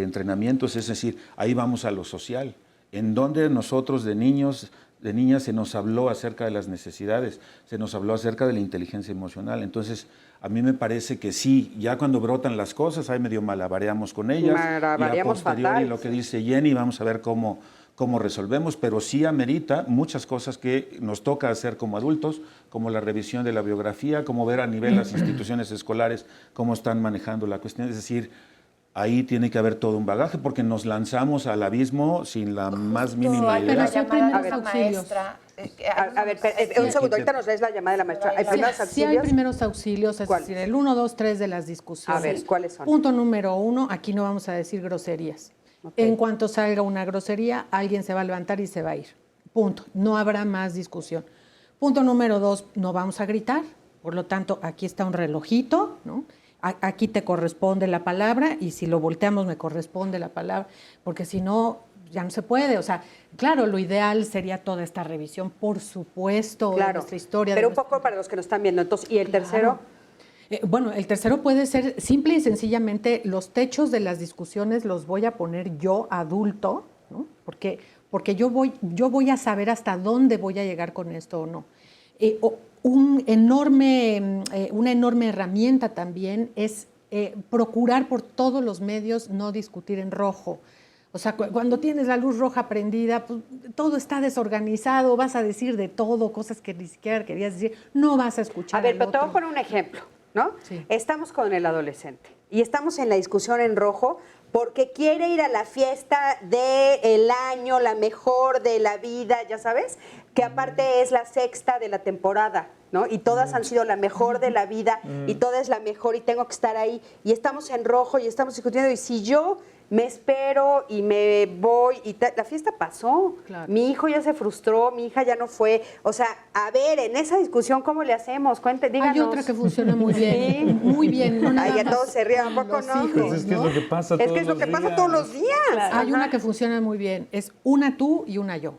entrenamientos, es decir, ahí vamos a lo social, en donde nosotros de niños, de niñas se nos habló acerca de las necesidades, se nos habló acerca de la inteligencia emocional. Entonces, a mí me parece que sí, ya cuando brotan las cosas, ahí medio malabareamos con ellas. Malabareamos y a posteriori, fatal. lo que dice Jenny, vamos a ver cómo resolvemos, pero sí amerita muchas cosas que nos toca hacer como adultos, como la revisión de la biografía, como ver a nivel las instituciones escolares cómo están manejando la cuestión. Es decir, ahí tiene que haber todo un bagaje porque nos lanzamos al abismo sin la más mínima idea. A ver, un segundo, ahorita nos lees la llamada de la maestra. ¿Hay primeros auxilios? Sí, hay primeros auxilios, es decir, el 1, 2, 3 de las discusiones. A ver, ¿cuáles son? Punto número 1, aquí no vamos a decir groserías. Okay. En cuanto salga una grosería, alguien se va a levantar y se va a ir. Punto. No habrá más discusión. Punto número 2, no vamos a gritar. Por lo tanto, aquí está un relojito, ¿no? Aquí te corresponde la palabra y si lo volteamos me corresponde la palabra, porque si no, ya no se puede. O sea, claro, lo ideal sería toda esta revisión, por supuesto, de nuestra historia. Pero un poco para los que nos están viendo. Entonces, ¿y el tercero? Bueno, el tercero puede ser simple y sencillamente los techos de las discusiones los voy a poner yo, adulto, ¿no? Porque yo voy a saber hasta dónde voy a llegar con esto o no. Una enorme herramienta también es procurar por todos los medios no discutir en rojo. O sea, cuando tienes la luz roja prendida, pues, todo está desorganizado, vas a decir de todo, cosas que ni siquiera querías decir, no vas a escuchar. A ver, pero te voy a poner un ejemplo, ¿no? Sí. Estamos con el adolescente y estamos en la discusión en rojo porque quiere ir a la fiesta del año, la mejor de la vida, ya sabes, que aparte es la sexta de la temporada, ¿no? Y todas han sido la mejor de la vida y toda es la mejor y tengo que estar ahí y estamos en rojo y estamos discutiendo y si yo me espero y me voy y la fiesta pasó. Claro. Mi hijo ya se frustró, mi hija ya no fue. O sea, a ver, en esa discusión, ¿cómo le hacemos? Díganos. Hay otra que funciona muy bien, sí. Muy bien. No ahí ya todos se ríen, ¿a poco no? Hijos, es que es lo que pasa todos los días. Es que es lo que pasa todos los días. Claro. Hay una que funciona muy bien, es una tú y una yo.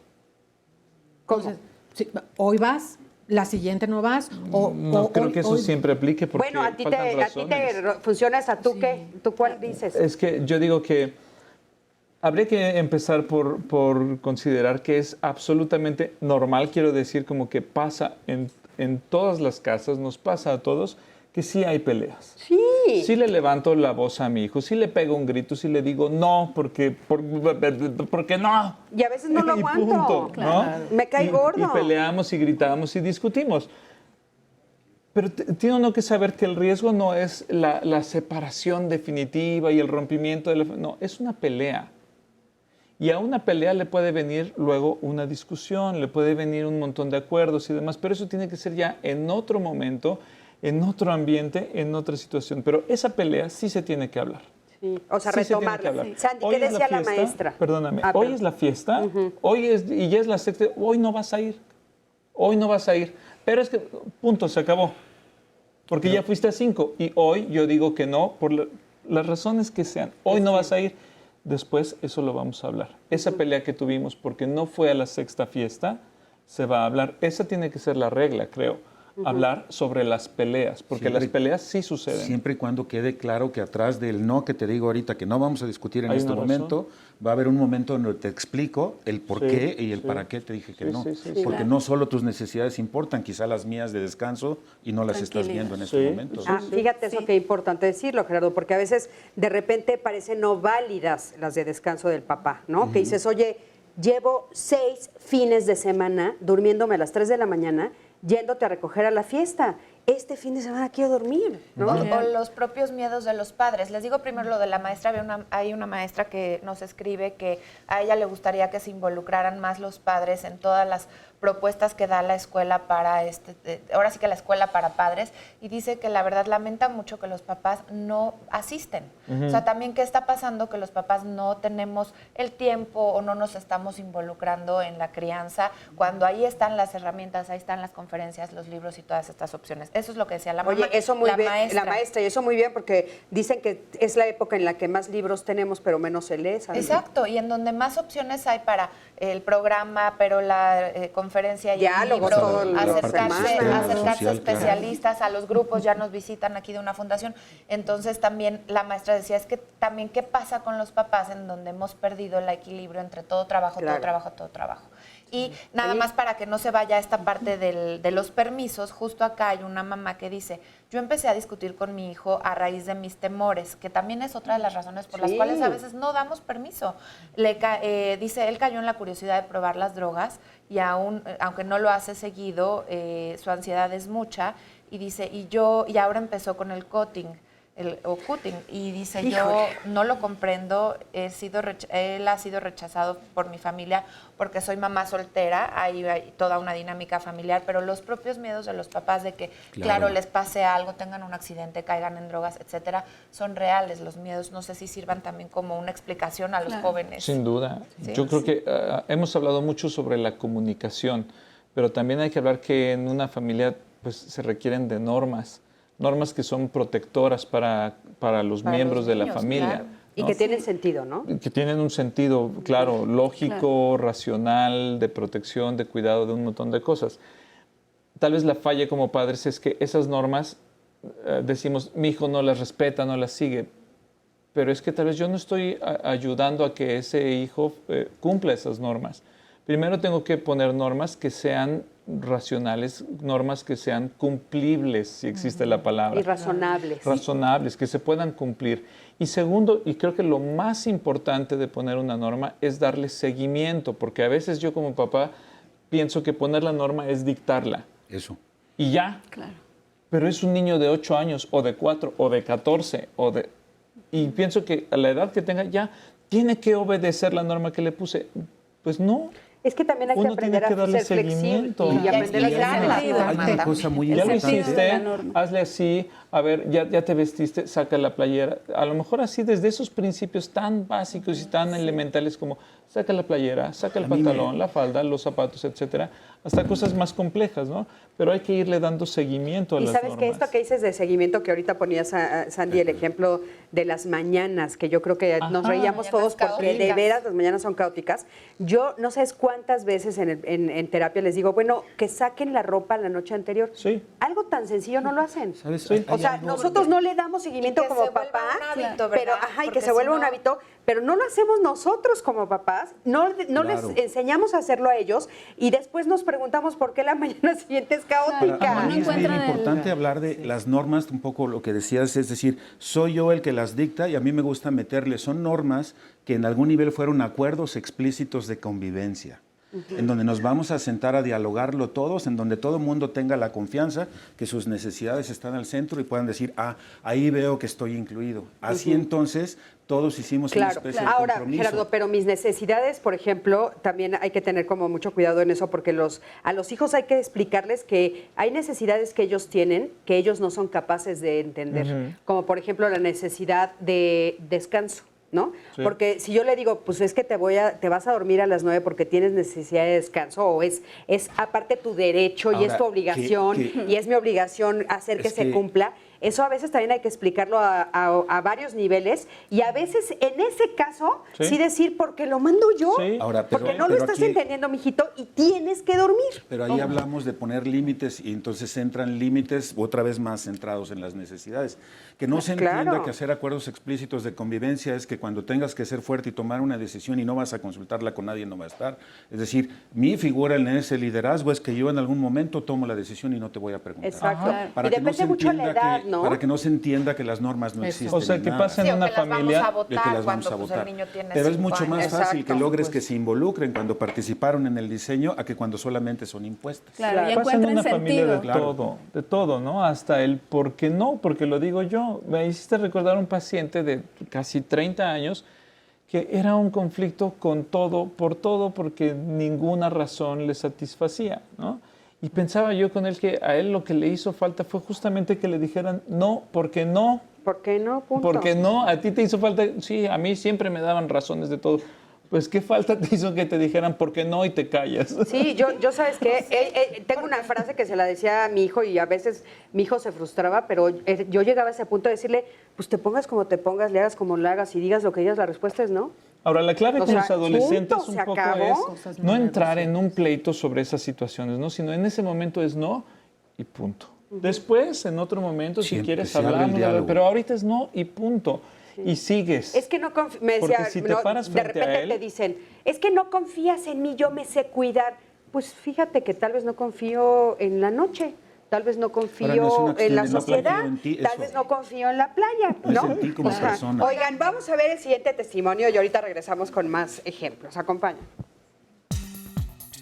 ¿Cómo? Entonces, sí, hoy vas, la siguiente no vas. No creo que eso siempre aplique porque bueno, a ti faltan te razones. funciona esa. ¿Tú qué? ¿Tú cuál dices? Es que yo digo que habría que empezar por considerar que es absolutamente normal, quiero decir, como que pasa en todas las casas, nos pasa a todos, que sí hay peleas. Sí. Sí le levanto la voz a mi hijo, sí le pego un grito, sí le digo no, porque no. Y a veces no lo aguanto. Punto, claro. ¿No? Me cae gordo. Y peleamos y gritamos y discutimos. Pero tiene uno que saber que el riesgo no es la separación definitiva y el rompimiento de no, es una pelea. Y a una pelea le puede venir luego una discusión, le puede venir un montón de acuerdos y demás, pero eso tiene que ser ya en otro momento, en otro ambiente, en otra situación. Pero esa pelea sí se tiene que hablar. Sí. O sea, sí retomarla. Sí. Sandy, hoy ¿qué decía la maestra? Perdóname, hoy es la fiesta, y ya es la sexta, hoy no vas a ir. Hoy no vas a ir. Pero es que, punto, se acabó. Porque ya fuiste a 5 y hoy yo digo que no, por las razones que sean. Hoy no vas a ir. Después eso lo vamos a hablar. Esa pelea que tuvimos porque no fue a la sexta fiesta, se va a hablar. Esa tiene que ser la regla, creo. Hablar sobre las peleas, porque las peleas sí suceden. Siempre y cuando quede claro que atrás del no que te digo ahorita, que no vamos a discutir en Hay este una momento, va a haber un momento donde te explico el por qué y el para qué te dije que no. Porque no solo tus necesidades importan, quizá las mías de descanso y no las estás viendo en este momento. Fíjate eso que es importante decirlo, Gerardo, porque a veces de repente parecen no válidas las de descanso del papá, ¿no? Que dices, oye, llevo 6 fines de semana durmiéndome a las 3 de la mañana yéndote a recoger a la fiesta. Este fin de semana quiero dormir, ¿no? O los propios miedos de los padres. Les digo primero lo de la maestra. Hay una maestra que nos escribe que a ella le gustaría que se involucraran más los padres en todas las propuestas que da la escuela para ahora sí que la escuela para padres, y dice que la verdad lamenta mucho que los papás no asisten. O sea, también qué está pasando que los papás no tenemos el tiempo o no nos estamos involucrando en la crianza, cuando ahí están las herramientas, ahí están las conferencias, los libros y todas estas opciones. Eso es lo que decía la mamá. Oye, eso muy bien, la maestra, y eso muy bien porque dicen que es la época en la que más libros tenemos, pero menos se lee, ¿sabes? Exacto, y en donde más opciones hay para el programa, pero la conferencia y diálogos, el libro, acercarse a especialistas, a los grupos, ya nos visitan aquí de una fundación. Entonces también la maestra decía, es que también qué pasa con los papás en donde hemos perdido el equilibrio entre todo trabajo, todo trabajo, todo trabajo. Y nada más para que no se vaya esta parte de los permisos, justo acá hay una mamá que dice, yo empecé a discutir con mi hijo a raíz de mis temores, que también es otra de las razones por las cuales a veces no damos permiso. Dice, él cayó en la curiosidad de probar las drogas y aunque no lo hace seguido, su ansiedad es mucha, y dice, y ahora empezó con el cutting, y dice, Híjole. yo no lo comprendo, él ha sido rechazado por mi familia porque soy mamá soltera, hay toda una dinámica familiar, pero los propios miedos de los papás de que, claro, les pase algo, tengan un accidente, caigan en drogas, etcétera, son reales. Los miedos no sé si sirvan también como una explicación a los jóvenes. Sin duda. Sí. Yo creo que hemos hablado mucho sobre la comunicación, pero también hay que hablar que en una familia pues se requieren de normas que son protectoras para los miembros de la familia. Claro. Y ¿no? que tienen sentido, ¿no? Que tienen un sentido, claro, lógico, racional, de protección, de cuidado, de un montón de cosas. Tal vez la falla como padres es que esas normas, decimos, mi hijo no las respeta, no las sigue, pero es que tal vez yo no estoy ayudando a que ese hijo cumpla esas normas. Primero tengo que poner normas que sean racionales, normas que sean cumplibles, si existe la palabra. Y razonables. Razonables, que se puedan cumplir. Y segundo, y creo que lo más importante de poner una norma es darle seguimiento, porque a veces yo como papá pienso que poner la norma es dictarla. Eso. Y ya. Claro. Pero es un niño de 8 años, o de 4, o de 14, y pienso que a la edad que tenga ya tiene que obedecer la norma que le puse. Pues no. Es que también hay que aprender a ser flexible y aprender a Hay una cosa muy ya lo importante. hiciste, hazle así, a ver, ya te vestiste, saca la playera. A lo mejor así desde esos principios tan básicos y tan elementales como saca la playera, saca el pantalón, la falda, los zapatos, etcétera, hasta cosas más complejas, ¿no? Pero hay que irle dando seguimiento a las normas. Y sabes que esto que dices de seguimiento, que ahorita ponías, Sandy, el ejemplo de las mañanas, que yo creo que nos reíamos todos porque de veras las mañanas son caóticas. Yo no sabes cuánto cuántas veces en terapia les digo, bueno, que saquen la ropa la noche anterior. Sí. Algo tan sencillo no lo hacen. ¿Sabes? Sí. O sea, nosotros no le damos seguimiento como papá, pero y que se vuelva un hábito, pero no lo hacemos nosotros como papás, no les enseñamos a hacerlo a ellos y después nos preguntamos por qué la mañana siguiente es caótica. Para mí es bien importante hablar de las normas, un poco lo que decías, es decir, soy yo el que las dicta y a mí me gusta meterle, son normas que en algún nivel fueron acuerdos explícitos de convivencia, en donde nos vamos a sentar a dialogarlo todos, en donde todo el mundo tenga la confianza que sus necesidades están al centro y puedan decir, ahí veo que estoy incluido. Así entonces todos hicimos una especie de Ahora, compromiso. Gerardo, pero mis necesidades, por ejemplo, también hay que tener como mucho cuidado en eso, porque a los hijos hay que explicarles que hay necesidades que ellos tienen que ellos no son capaces de entender, como por ejemplo la necesidad de descanso. ¿No? Sí. Porque si yo le digo, pues es que te vas a dormir a las 9 porque tienes necesidad de descanso, o es aparte tu derecho y es tu obligación, y es mi obligación hacer que se cumpla, eso a veces también hay que explicarlo a varios niveles, y a veces en ese caso sí decir, porque lo mando yo, Ahora, porque no lo estás entendiendo, mijito, y tienes que dormir. Pero ahí hablamos de poner límites y entonces entran límites otra vez más centrados en las necesidades. Que no se entienda que hacer acuerdos explícitos de convivencia es que cuando tengas que ser fuerte y tomar una decisión y no vas a consultarla con nadie, no va a estar. Es decir, mi figura en ese liderazgo es que yo en algún momento tomo la decisión y no te voy a preguntar. Exacto. Para y que depende mucho de la edad, ¿no? Para que no se entienda que las normas no existen. O sea, que pasa en una familia de que las vamos a votar. Pero es mucho más fácil que logres que se involucren cuando participaron en el diseño a que cuando solamente son impuestas. Claro, y pasa en una familia de todo, ¿no? Hasta el por qué no, porque lo digo yo. Me hiciste recordar un paciente de casi 30 años que era un conflicto con todo, porque ninguna razón le satisfacía, ¿no? Y pensaba yo con él que a él lo que le hizo falta fue justamente que le dijeran no, porque no. ¿Por qué no? Punto. Porque no, a ti te hizo falta, sí, a mí siempre me daban razones de todo. Pues, ¿qué falta te hizo que te dijeran por qué no y te callas? Sí, yo ¿sabes qué? Tengo una frase que se la decía a mi hijo y a veces mi hijo se frustraba, pero yo llegaba a ese punto de decirle, pues te pongas como te pongas, le hagas como le hagas y digas lo que digas, la respuesta es no. Ahora, la clave con los adolescentes un poco es no entrar en un pleito sobre esas situaciones, ¿no? Sino en ese momento es no y punto. Después, en otro momento, si quieres hablar, pero ahorita es no y punto. Y sigues. Es que no me decía, porque si te paras de repente él, te dicen, es que no confías en mí, yo me sé cuidar. Pues fíjate que tal vez no confío en la noche, tal vez no confío en la sociedad, tal vez no confío en la playa, ¿no? Como persona. Oigan, vamos a ver el siguiente testimonio y ahorita regresamos con más ejemplos. Acompaña.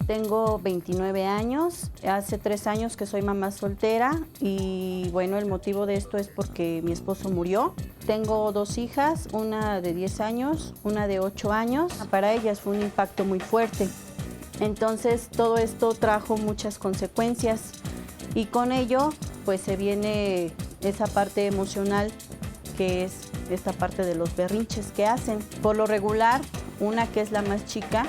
Tengo 29 años, hace 3 años que soy mamá soltera y bueno, el motivo de esto es porque mi esposo murió. Tengo 2 hijas, una de 10 años, una de 8 años. Para ellas fue un impacto muy fuerte. Entonces todo esto trajo muchas consecuencias y con ello pues se viene esa parte emocional que es esta parte de los berrinches que hacen. Por lo regular, una que es la más chica,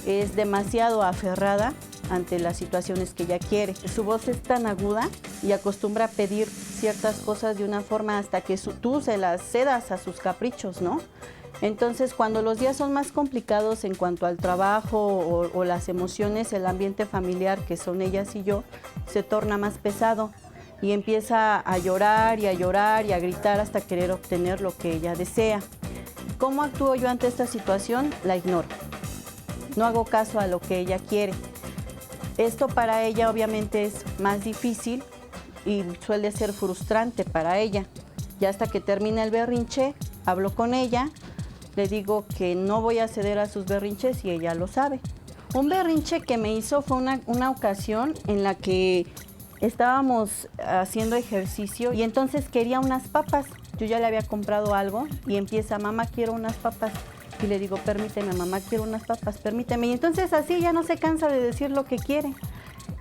es demasiado aferrada ante las situaciones que ella quiere. Su voz es tan aguda y acostumbra a pedir ciertas cosas de una forma hasta que tú se las cedas a sus caprichos, ¿no? Entonces, cuando los días son más complicados en cuanto al trabajo o las emociones, el ambiente familiar, que son ellas y yo, se torna más pesado y empieza a llorar y a llorar y a gritar hasta querer obtener lo que ella desea. ¿Cómo actúo yo ante esta situación? La ignoro. No hago caso a lo que ella quiere. Esto para ella obviamente es más difícil y suele ser frustrante para ella. Ya hasta que termina el berrinche, hablo con ella, le digo que no voy a ceder a sus berrinches y ella lo sabe. Un berrinche que me hizo fue una ocasión en la que estábamos haciendo ejercicio y entonces quería unas papas. Yo ya le había comprado algo y empieza, mamá, quiero unas papas. Y le digo, permíteme, mamá, quiero unas papas, permíteme. Y entonces así ella no se cansa de decir lo que quiere.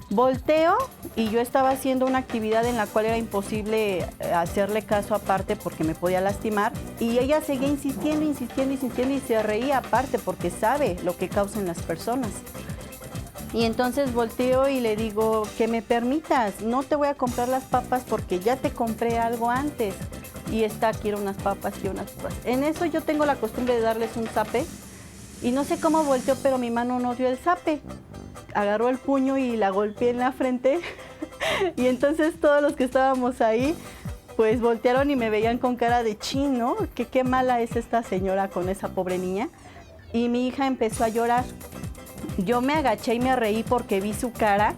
Volteo y yo estaba haciendo una actividad en la cual era imposible hacerle caso aparte porque me podía lastimar. Y ella seguía insistiendo y se reía aparte porque sabe lo que causan las personas. Y entonces volteo y le digo, que me permitas, no te voy a comprar las papas porque ya te compré algo antes. Y quiero unas papas. En eso yo tengo la costumbre de darles un zape Y no sé cómo volteó, pero mi mano no dio el zape. Agarró el puño y la golpeé en la frente. Y entonces todos los que estábamos ahí, pues voltearon y me veían con cara de chin, ¿no? Que qué mala es esta señora con esa pobre niña. Y mi hija empezó a llorar. Yo me agaché y me reí porque vi su cara,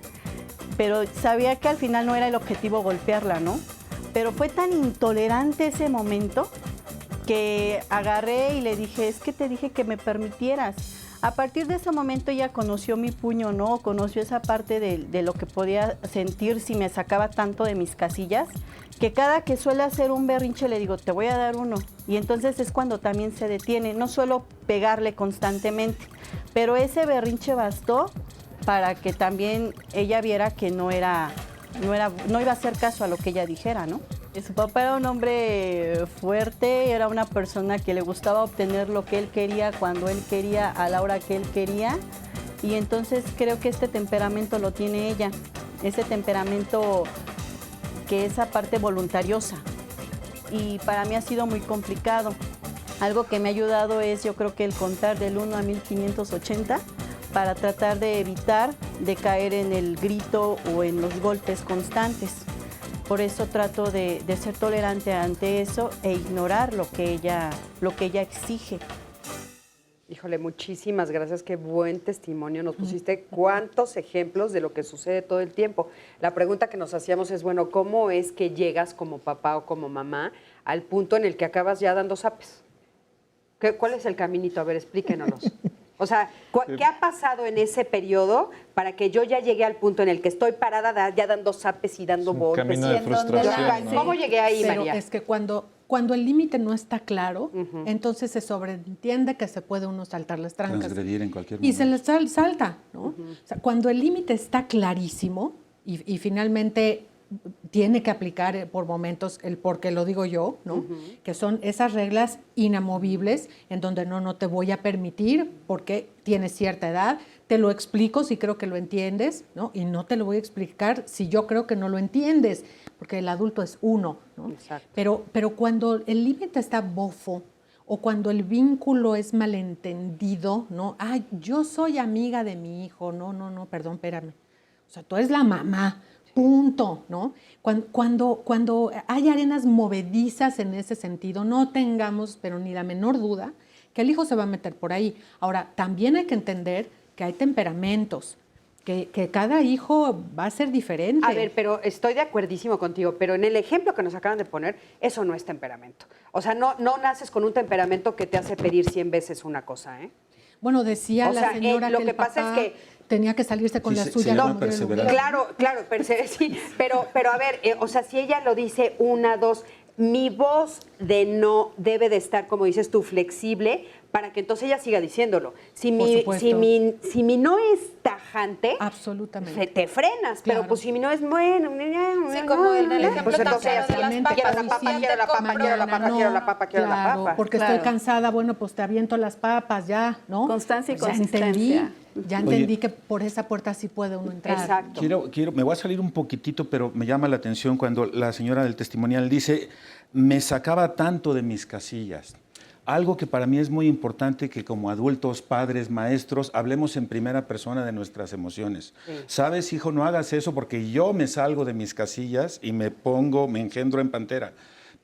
pero sabía que al final no era el objetivo golpearla, ¿no? Pero fue tan intolerante ese momento que agarré y le dije, es que te dije que me permitieras. A partir de ese momento ella conoció mi puño, ¿no? Conoció esa parte de lo que podía sentir si me sacaba tanto de mis casillas, que cada que suele hacer un berrinche le digo, te voy a dar uno. Y entonces es cuando también se detiene. No suelo pegarle constantemente, pero ese berrinche bastó para que también ella viera que no iba a hacer caso a lo que ella dijera, ¿no? Su papá era un hombre fuerte, era una persona que le gustaba obtener lo que él quería, cuando él quería, a la hora que él quería. Y entonces creo que este temperamento lo tiene ella, ese temperamento que es aparte voluntariosa. Y para mí ha sido muy complicado. Algo que me ha ayudado es, yo creo que el contar del 1 a 1580 para tratar de evitar de caer en el grito o en los golpes constantes. Por eso trato de ser tolerante ante eso e ignorar lo que ella exige. Híjole, muchísimas gracias, qué buen testimonio. Nos pusiste cuántos ejemplos de lo que sucede todo el tiempo. La pregunta que nos hacíamos es, bueno, ¿cómo es que llegas como papá o como mamá al punto en el que acabas ya dando zapes? ¿Cuál es el caminito? A ver, explíquenos. O sea, ¿qué ha pasado en ese periodo para que yo ya llegué al punto en el que estoy parada ya dando zapes y dando golpes? Camino de frustración, ¿no? ¿Cómo llegué ahí, Pero María? es que cuando el límite no está claro, entonces se sobreentiende que se puede uno saltar las trancas. Transgredir en cualquier Y momento. se les salta, ¿no? O sea, cuando el límite está clarísimo y finalmente tiene que aplicar por momentos el porque lo digo yo, ¿no? Que son esas reglas inamovibles en donde no te voy a permitir porque tienes cierta edad, te lo explico si creo que lo entiendes, ¿no? Y no te lo voy a explicar si yo creo que no lo entiendes, porque el adulto es uno, ¿no? Exacto. Pero cuando el límite está bofo o cuando el vínculo es malentendido, ¿no? Ay, yo soy amiga de mi hijo, no, perdón, espérame. O sea, tú eres la mamá. Punto, ¿no? Cuando hay arenas movedizas en ese sentido, no tengamos, pero ni la menor duda, que el hijo se va a meter por ahí. Ahora, también hay que entender que hay temperamentos, que cada hijo va a ser diferente. A ver, pero estoy de acuerdísimo contigo, pero en el ejemplo que nos acaban de poner, eso no es temperamento. O sea, no naces con un temperamento que te hace pedir 100 veces una cosa, ¿eh? Bueno, decía o la sea, señora lo que que el pasa papá es que tenía que salirse con la suya. llama perseverancia. Claro, sí, pero a ver, o sea, si ella lo dice 1, 2, mi voz de no debe de estar, como dices tú, flexible, para que entonces ella siga diciéndolo. Si mi no es tajante, absolutamente, te frenas, claro. pero pues si mi no es bueno, sí, como en el ejemplo pues tan entonces claro de las papas, quiero la papa, quiero la papa, quiero la papa, quiero la papa, quiero la papa. Porque estoy cansada, bueno, pues te aviento las papas ya, ¿no? Constancia y consistencia. Ya entendí que por esa puerta sí puede uno entrar. Exacto. Me voy a salir un poquitito, pero me llama la atención cuando la señora del testimonial dice, me sacaba tanto de mis casillas. Algo que para mí es muy importante que como adultos, padres, maestros, hablemos en primera persona de nuestras emociones. Sí. ¿Sabes, hijo? No hagas eso porque yo me salgo de mis casillas y me engendro en pantera.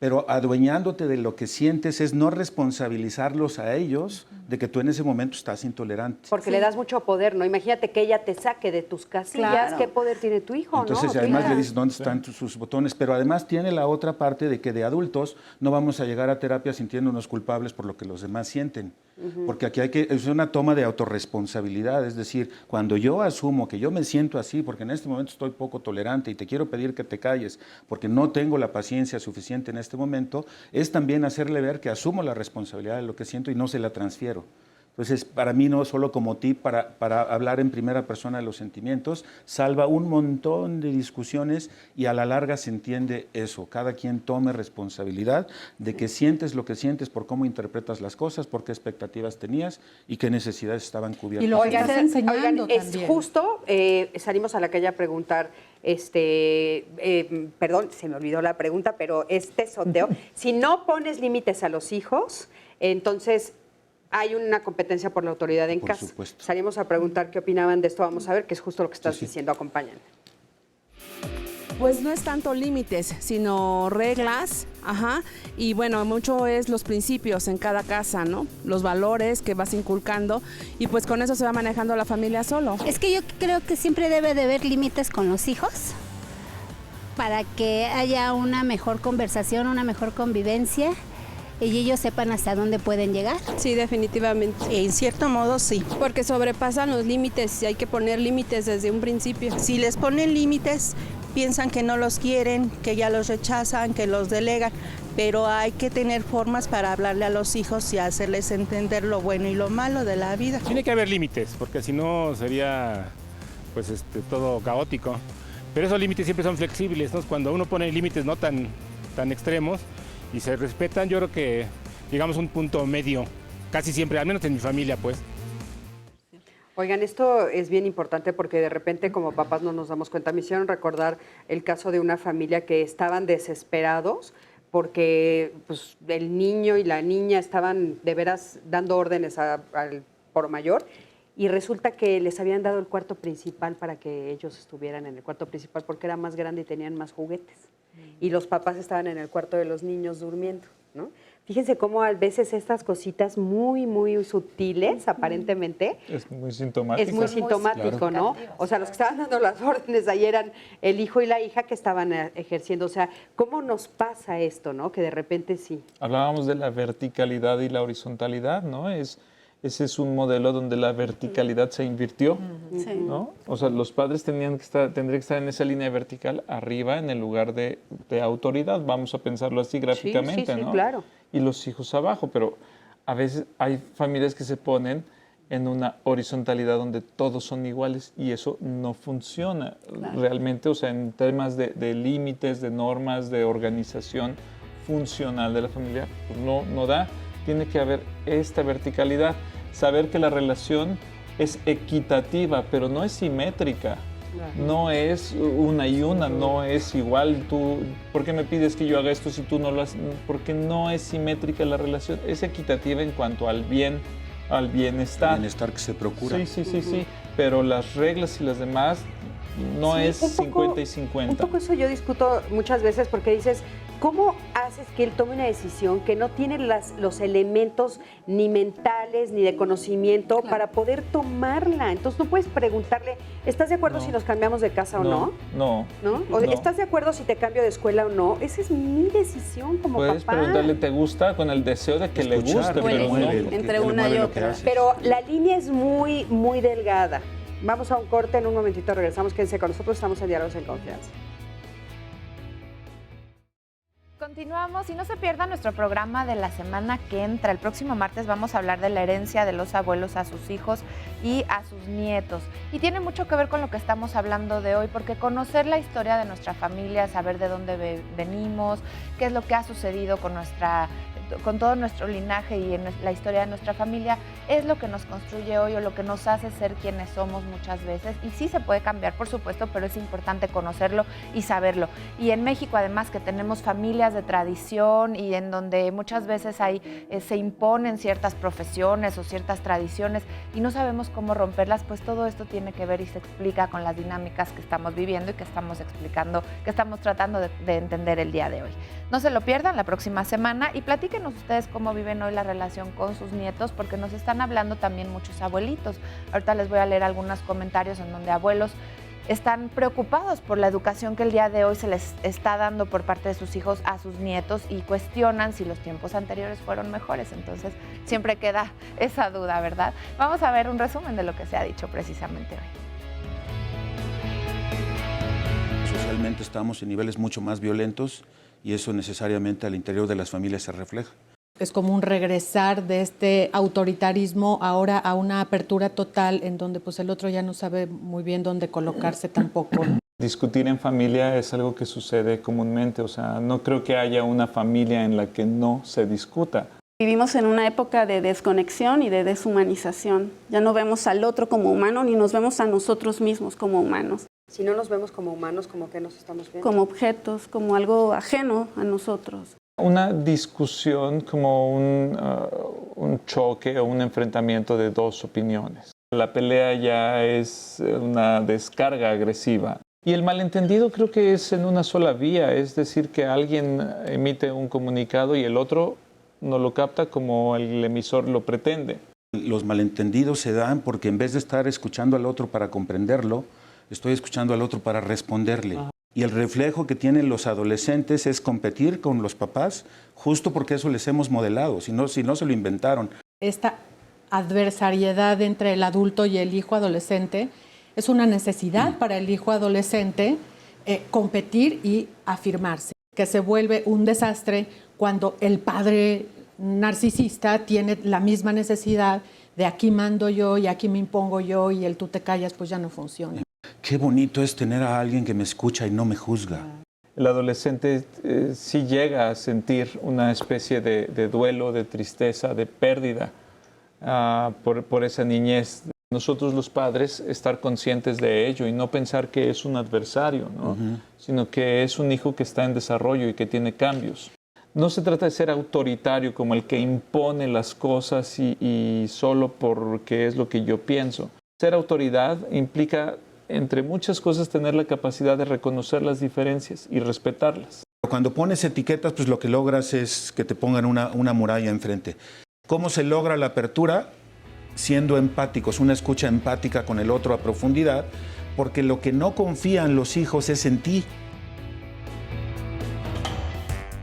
Pero adueñándote de lo que sientes es no responsabilizarlos a ellos de que tú en ese momento estás intolerante. Porque le das mucho poder, ¿no? Imagínate que ella te saque de tus casillas. Claro. ¿Qué poder tiene tu hijo? Entonces, ¿no? además le dices dónde están sus botones, pero además tiene la otra parte de que de adultos no vamos a llegar a terapia sintiéndonos culpables por lo que los demás sienten. Porque aquí es una toma de autorresponsabilidad, es decir, cuando yo asumo que yo me siento así porque en este momento estoy poco tolerante y te quiero pedir que te calles porque no tengo la paciencia suficiente en este momento, es también hacerle ver que asumo la responsabilidad de lo que siento y no se la transfiero. Entonces, para mí, no solo como tip para hablar en primera persona de los sentimientos, salva un montón de discusiones y a la larga se entiende eso. Cada quien tome responsabilidad de que sientes lo que sientes por cómo interpretas las cosas, por qué expectativas tenías y qué necesidades estaban cubiertas. Y lo que estás enseñando es justo, salimos a la calle a preguntar, perdón, se me olvidó la pregunta, pero sondeo, si no pones límites a los hijos, entonces hay una competencia por la autoridad en casa. Supuesto. Salimos a preguntar qué opinaban de esto. Vamos a ver, que es justo lo que estás diciendo. Acompáñenme. Pues no es tanto límites, sino reglas, y bueno, mucho es los principios en cada casa, ¿no? Los valores que vas inculcando y pues con eso se va manejando la familia solo. Es que yo creo que siempre debe de haber límites con los hijos para que haya una mejor conversación, una mejor convivencia y ellos sepan hasta dónde pueden llegar. Sí, definitivamente. En cierto modo, sí. Porque sobrepasan los límites y hay que poner límites desde un principio. Si les ponen límites, piensan que no los quieren, que ya los rechazan, que los delegan, pero hay que tener formas para hablarle a los hijos y hacerles entender lo bueno y lo malo de la vida. Tiene que haber límites, porque si no sería pues todo caótico. Pero esos límites siempre son flexibles, ¿no? Cuando uno pone límites no tan extremos y se respetan, yo creo que llegamos a un punto medio, casi siempre, al menos en mi familia, pues. Oigan, esto es bien importante porque de repente como papás no nos damos cuenta. Me hicieron recordar el caso de una familia que estaban desesperados porque pues, el niño y la niña estaban de veras dando órdenes al por mayor y resulta que les habían dado el cuarto principal para que ellos estuvieran en el cuarto principal porque era más grande y tenían más juguetes. Y los papás estaban en el cuarto de los niños durmiendo, ¿no? Fíjense cómo a veces estas cositas muy, muy sutiles, aparentemente. Es muy sintomático. Es muy sintomático, claro. ¿No? O sea, los que estaban dando las órdenes ahí eran el hijo y la hija que estaban ejerciendo. O sea, ¿cómo nos pasa esto, no? Que de repente sí. Hablábamos de la verticalidad y la horizontalidad, ¿no? Ese es un modelo donde la verticalidad se invirtió, Sí. ¿no? O sea, los padres tendrían que estar en esa línea vertical arriba en el lugar de autoridad, vamos a pensarlo así gráficamente, sí, ¿no? Claro. Y los hijos abajo, pero a veces hay familias que se ponen en una horizontalidad donde todos son iguales y eso no funciona realmente, o sea, en temas de límites, de normas, de organización funcional de la familia, pues no da. Tiene que haber esta verticalidad, saber que la relación es equitativa, pero no es simétrica. No es una y una, no es igual. Tú, ¿por qué me pides que yo haga esto si tú no lo haces? Porque no es simétrica la relación, es equitativa en cuanto al bienestar. El bienestar que se procura. Sí. Pero las reglas y las demás no es 50 y 50. Un poco eso yo discuto muchas veces porque dices, ¿cómo haces que él tome una decisión que no tiene los elementos ni mentales ni de conocimiento para poder tomarla? Entonces no puedes preguntarle, ¿estás de acuerdo si nos cambiamos de casa o no? No. ¿O ¿estás de acuerdo si te cambio de escuela o no? Esa es mi decisión como Puedes papá. preguntarle, ¿te gusta? Con el deseo de que le guste, pero no. Entre una y otra. Pero la línea es muy, muy delgada. Vamos a un corte, en un momentito regresamos. Quédense con nosotros, estamos en Diálogos en Confianza. Continuamos y no se pierda nuestro programa de la semana que entra. El próximo martes vamos a hablar de la herencia de los abuelos a sus hijos y a sus nietos. Y tiene mucho que ver con lo que estamos hablando de hoy, porque conocer la historia de nuestra familia, saber de dónde venimos, qué es lo que ha sucedido con todo nuestro linaje y en la historia de nuestra familia, es lo que nos construye hoy o lo que nos hace ser quienes somos muchas veces. Y sí se puede cambiar, por supuesto, pero es importante conocerlo y saberlo. Y en México, además, que tenemos familias de tradición y en donde muchas veces se imponen ciertas profesiones o ciertas tradiciones y no sabemos cómo romperlas, pues todo esto tiene que ver y se explica con las dinámicas que estamos viviendo y que estamos explicando, que estamos tratando de entender el día de hoy. No se lo pierdan la próxima semana y platíquenos ustedes cómo viven hoy la relación con sus nietos, porque nos están hablando también muchos abuelitos. Ahorita les voy a leer algunos comentarios en donde abuelos están preocupados por la educación que el día de hoy se les está dando por parte de sus hijos a sus nietos y cuestionan si los tiempos anteriores fueron mejores. Entonces, siempre queda esa duda, ¿verdad? Vamos a ver un resumen de lo que se ha dicho precisamente hoy. Socialmente estamos en niveles mucho más violentos y eso necesariamente al interior de las familias se refleja. Es como un regresar de este autoritarismo ahora a una apertura total en donde pues el otro ya no sabe muy bien dónde colocarse tampoco. Discutir en familia es algo que sucede comúnmente, o sea, no creo que haya una familia en la que no se discuta. Vivimos en una época de desconexión y de deshumanización. Ya no vemos al otro como humano ni nos vemos a nosotros mismos como humanos. Si no nos vemos como humanos, ¿cómo que nos estamos viendo? Como objetos, como algo ajeno a nosotros. Una discusión como un choque o un enfrentamiento de dos opiniones. La pelea ya es una descarga agresiva. Y el malentendido creo que es en una sola vía, es decir, que alguien emite un comunicado y el otro no lo capta como el emisor lo pretende. Los malentendidos se dan porque en vez de estar escuchando al otro para comprenderlo, estoy escuchando al otro para responderle. Ajá. Y el reflejo que tienen los adolescentes es competir con los papás, justo porque eso les hemos modelado, si no se lo inventaron. Esta adversariedad entre el adulto y el hijo adolescente es una necesidad para el hijo adolescente competir y afirmarse, que se vuelve un desastre cuando el padre narcisista tiene la misma necesidad de aquí mando yo y aquí me impongo yo y el tú te callas, pues ya no funciona. Qué bonito es tener a alguien que me escucha y no me juzga. El adolescente sí llega a sentir una especie de duelo, de tristeza, de pérdida por esa niñez. Nosotros los padres estar conscientes de ello y no pensar que es un adversario, ¿no? Sino que es un hijo que está en desarrollo y que tiene cambios. No se trata de ser autoritario como el que impone las cosas y solo porque es lo que yo pienso. Ser autoridad implica, entre muchas cosas, tener la capacidad de reconocer las diferencias y respetarlas. Cuando pones etiquetas, pues lo que logras es que te pongan una muralla enfrente. ¿Cómo se logra la apertura? Siendo empáticos, una escucha empática con el otro a profundidad, porque lo que no confían los hijos es en ti.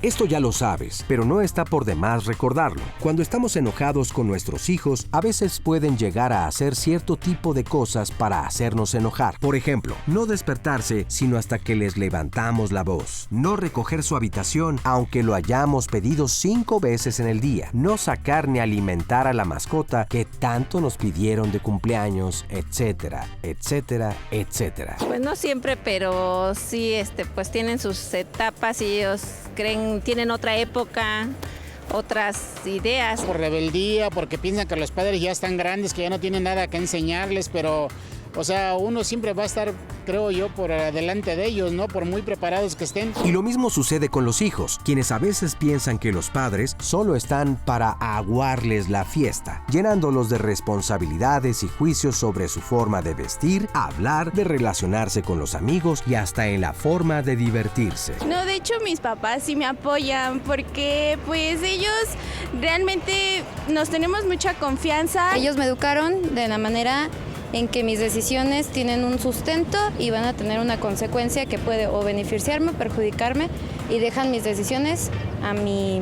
Esto ya lo sabes, pero no está por demás recordarlo. Cuando estamos enojados con nuestros hijos, a veces pueden llegar a hacer cierto tipo de cosas para hacernos enojar. Por ejemplo, no despertarse sino hasta que les levantamos la voz. No recoger su habitación aunque lo hayamos pedido 5 veces en el día. No sacar ni alimentar a la mascota que tanto nos pidieron de cumpleaños, etcétera, etcétera, etcétera. Pues no siempre, pero sí, pues tienen sus etapas y ellos tienen otra época, otras ideas. Por rebeldía, porque piensan que los padres ya están grandes, que ya no tienen nada que enseñarles, pero, o sea, uno siempre va a estar, creo yo, por delante de ellos, ¿no? Por muy preparados que estén. Y lo mismo sucede con los hijos, quienes a veces piensan que los padres solo están para aguarles la fiesta, llenándolos de responsabilidades y juicios sobre su forma de vestir, hablar, de relacionarse con los amigos y hasta en la forma de divertirse. No, de hecho mis papás sí me apoyan porque pues ellos realmente nos tenemos mucha confianza. Ellos me educaron de la manera en que mis decisiones tienen un sustento y van a tener una consecuencia que puede o beneficiarme o perjudicarme, y dejan mis decisiones a mi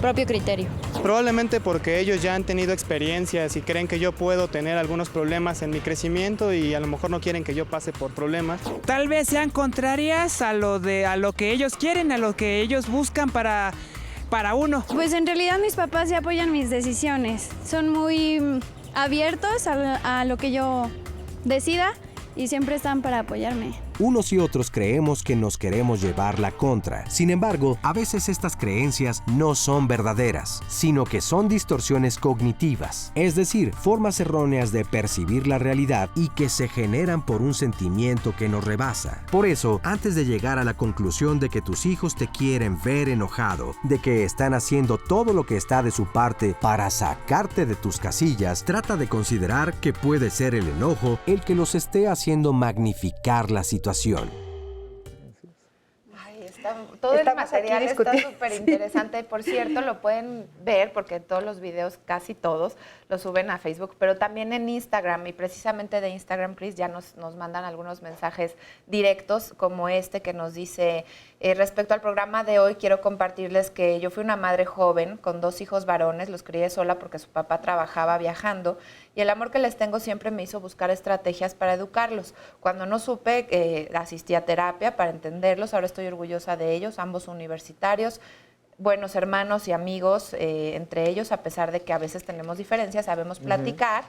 propio criterio. Probablemente porque ellos ya han tenido experiencias y creen que yo puedo tener algunos problemas en mi crecimiento y a lo mejor no quieren que yo pase por problemas. Tal vez sean contrarias a lo que ellos quieren, a lo que ellos buscan para uno. Pues en realidad mis papás sí apoyan mis decisiones, son muy abiertos a lo que yo decida y siempre están para apoyarme. Unos y otros creemos que nos queremos llevar la contra. Sin embargo, a veces estas creencias no son verdaderas, sino que son distorsiones cognitivas, es decir, formas erróneas de percibir la realidad y que se generan por un sentimiento que nos rebasa. Por eso, antes de llegar a la conclusión de que tus hijos te quieren ver enojado, de que están haciendo todo lo que está de su parte para sacarte de tus casillas, trata de considerar que puede ser el enojo el que los esté haciendo magnificar la situación. Todo el material está súper interesante. Por cierto, lo pueden ver porque todos los videos, casi todos, los suben a Facebook, pero también en Instagram. Y precisamente de Instagram, Chris, ya nos mandan algunos mensajes directos como este que nos dice, respecto al programa de hoy, quiero compartirles que yo fui una madre joven con 2 hijos varones, los crié sola porque su papá trabajaba viajando y el amor que les tengo siempre me hizo buscar estrategias para educarlos. Cuando no supe, asistí a terapia para entenderlos, ahora estoy orgullosa de ellos, ambos universitarios, buenos hermanos y amigos entre ellos, a pesar de que a veces tenemos diferencias, sabemos platicar.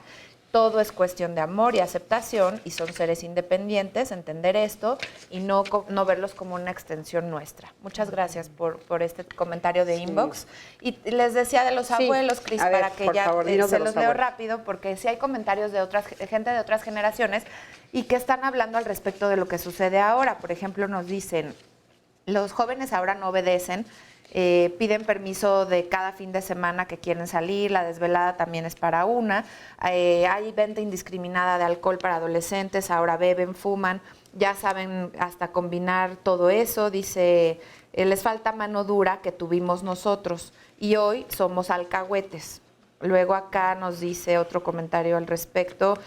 Todo es cuestión de amor y aceptación y son seres independientes, entender esto y no verlos como una extensión nuestra. Muchas gracias por este comentario de inbox. Y les decía de los abuelos, Cris, para que ya se los leo rápido, porque sí hay comentarios de gente de otras generaciones y que están hablando al respecto de lo que sucede ahora. Por ejemplo, nos dicen, los jóvenes ahora no obedecen, Piden permiso de cada fin de semana que quieren salir, la desvelada también es para una. Hay venta indiscriminada de alcohol para adolescentes, ahora beben, fuman, ya saben hasta combinar todo eso. Dice, les falta mano dura que tuvimos nosotros y hoy somos alcahuetes. Luego acá nos dice otro comentario al respecto.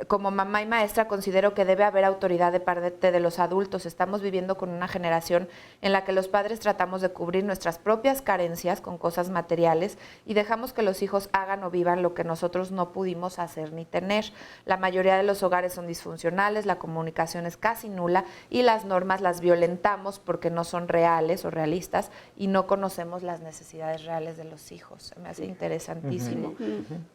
Como mamá y maestra considero que debe haber autoridad de parte de los adultos. Estamos viviendo con una generación en la que los padres tratamos de cubrir nuestras propias carencias con cosas materiales y dejamos que los hijos hagan o vivan lo que nosotros no pudimos hacer ni tener. La mayoría de los hogares son disfuncionales, la comunicación es casi nula y las normas las violentamos porque no son reales o realistas y no conocemos las necesidades reales de los hijos. Me hace interesantísimo.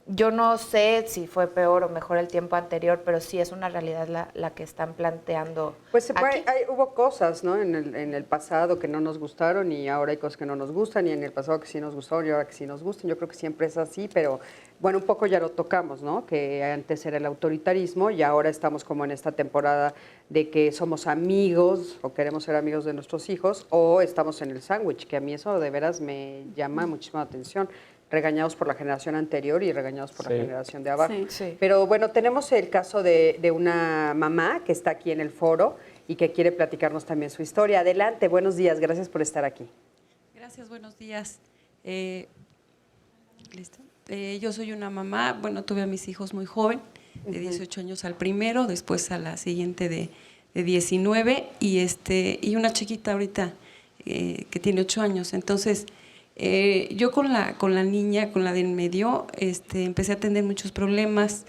Yo no sé si fue peor o mejor el tiempo anterior, pero sí es una realidad la que están planteando. Pues aquí. Hubo cosas, ¿no? En el pasado que no nos gustaron y ahora hay cosas que no nos gustan y en el pasado que sí nos gustaron y ahora que sí nos gustan. Yo creo que siempre es así, pero bueno, un poco ya lo tocamos, ¿no? Que antes era el autoritarismo y ahora estamos como en esta temporada de que somos amigos o queremos ser amigos de nuestros hijos o estamos en el sándwich, que a mí eso de veras me llama muchísima atención. Regañados por la generación anterior y regañados por la generación de abajo. Sí. Pero bueno, tenemos el caso de una mamá que está aquí en el foro y que quiere platicarnos también su historia. Adelante, buenos días, gracias por estar aquí. Gracias, buenos días. ¿Listo? Yo soy una mamá, bueno, tuve a mis hijos muy joven, de 18 años al primero, después a la siguiente de 19 y una chiquita ahorita que tiene 8 años. Entonces, yo con la niña, con la de en medio, empecé a tener muchos problemas.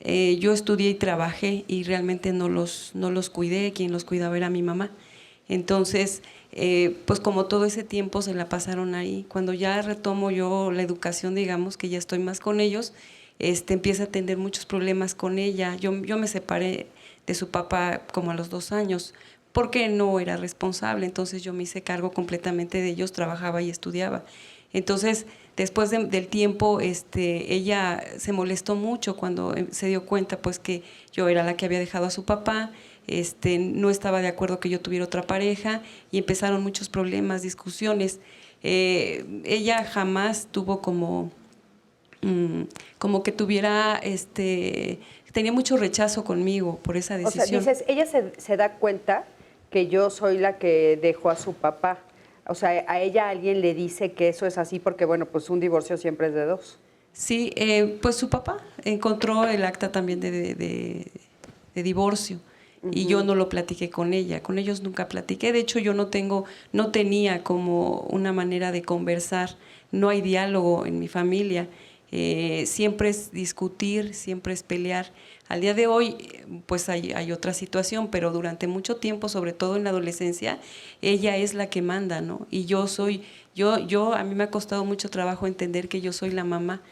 Yo estudié y trabajé y realmente no los cuidé, quien los cuidaba era mi mamá. Entonces, pues como todo ese tiempo se la pasaron ahí. Cuando ya retomo yo la educación, digamos, que ya estoy más con ellos, empieza a tener muchos problemas con ella. Yo me separé de su papá como a los 2 años, porque no era responsable, entonces yo me hice cargo completamente de ellos, trabajaba y estudiaba. Entonces, después del tiempo, ella se molestó mucho cuando se dio cuenta pues que yo era la que había dejado a su papá, no estaba de acuerdo que yo tuviera otra pareja y empezaron muchos problemas, discusiones. Ella jamás tuvo como que tuviera, tenía mucho rechazo conmigo por esa decisión. O sea, dices, ella se da cuenta que yo soy la que dejó a su papá. O sea, a ella alguien le dice que eso es así porque, bueno, pues un divorcio siempre es de 2. Sí, pues su papá encontró el acta también de divorcio y yo no lo platiqué con ella. Con ellos nunca platiqué. De hecho, yo no tenía como una manera de conversar. No hay diálogo en mi familia. Siempre es discutir, siempre es pelear. Al día de hoy, pues hay otra situación, pero durante mucho tiempo, sobre todo en la adolescencia, ella es la que manda, ¿no? Y a mí me ha costado mucho trabajo entender que yo soy la mamá,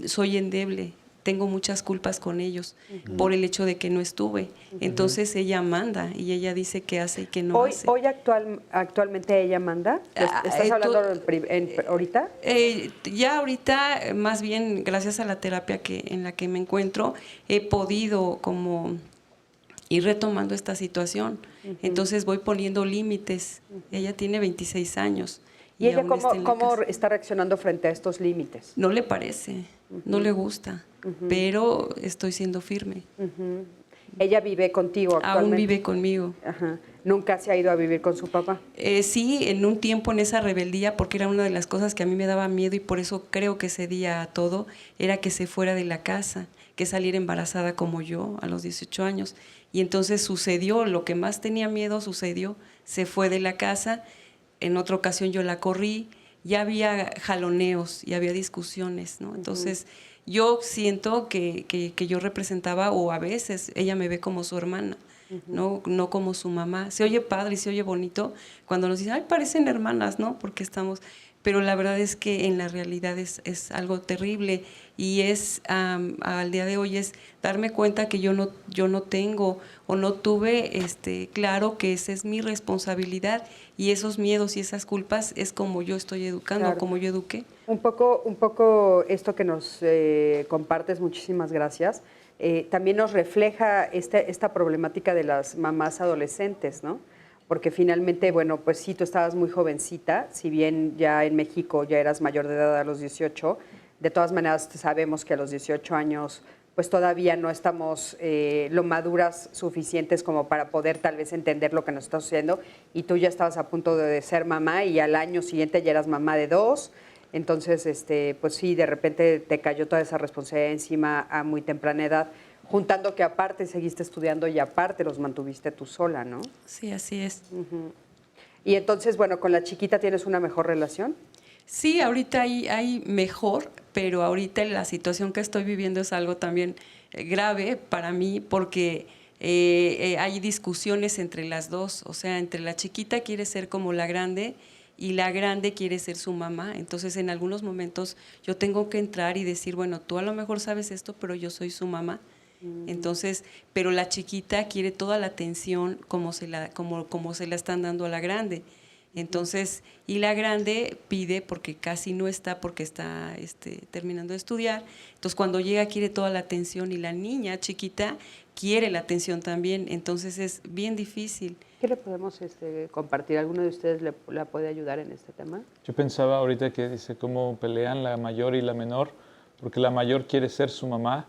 soy endeble, tengo muchas culpas con ellos por el hecho de que no estuve. Entonces ella manda y ella dice qué hace y qué no hace. ¿Hoy actualmente ella manda? ¿Estás hablando ahorita? Ya ahorita, más bien gracias a la terapia en la que me encuentro, he podido como ir retomando esta situación. Entonces voy poniendo límites. Ella tiene 26 años. ¿Y ella cómo está reaccionando frente a estos límites? No le parece, no le gusta, pero estoy siendo firme. ¿Ella vive contigo actualmente? Aún vive conmigo. Ajá. ¿Nunca se ha ido a vivir con su papá? Sí, en un tiempo en esa rebeldía, porque era una de las cosas que a mí me daba miedo y por eso creo que cedía a todo, era que se fuera de la casa, que saliera embarazada como yo a los 18 años. Y entonces sucedió, lo que más tenía miedo sucedió, se fue de la casa. En otra ocasión yo la corrí, ya había jaloneos y había discusiones, ¿no? Entonces yo siento que yo representaba, o a veces ella me ve como su hermana, no como su mamá. Se oye padre y se oye bonito cuando nos dicen, ay, parecen hermanas, ¿no? Porque estamos... Pero la verdad es que en la realidad es algo terrible y al día de hoy es darme cuenta que yo no tengo o no tuve claro que esa es mi responsabilidad y esos miedos y esas culpas es como yo estoy educando, claro, como yo eduqué. Un poco esto que nos compartes, muchísimas gracias, también nos refleja esta problemática de las mamás adolescentes, ¿no? porque finalmente, bueno, pues sí, tú estabas muy jovencita, si bien ya en México ya eras mayor de edad a los 18, de todas maneras sabemos que a los 18 años pues todavía no estamos lo maduras suficientes como para poder tal vez entender lo que nos está sucediendo, y tú ya estabas a punto de ser mamá y al año siguiente ya eras mamá de 2, entonces pues sí, de repente te cayó toda esa responsabilidad encima a muy temprana edad, juntando que aparte seguiste estudiando y aparte los mantuviste tú sola, ¿no? Sí, así es. Y entonces, bueno, ¿con la chiquita tienes una mejor relación? Sí, ahorita hay mejor, pero ahorita la situación que estoy viviendo es algo también grave para mí, porque hay discusiones entre las dos, o sea, entre la chiquita quiere ser como la grande y la grande quiere ser su mamá. Entonces, en algunos momentos yo tengo que entrar y decir, bueno, tú a lo mejor sabes esto, pero yo soy su mamá. Entonces, pero la chiquita quiere toda la atención como se la están dando a la grande. Entonces, y la grande pide, porque casi no está, porque está terminando de estudiar, entonces cuando llega quiere toda la atención, y la niña chiquita quiere la atención también, entonces es bien difícil. ¿Qué le podemos compartir? ¿Alguno de ustedes la puede ayudar en este tema? Yo pensaba ahorita que dice cómo pelean la mayor y la menor, porque la mayor quiere ser su mamá.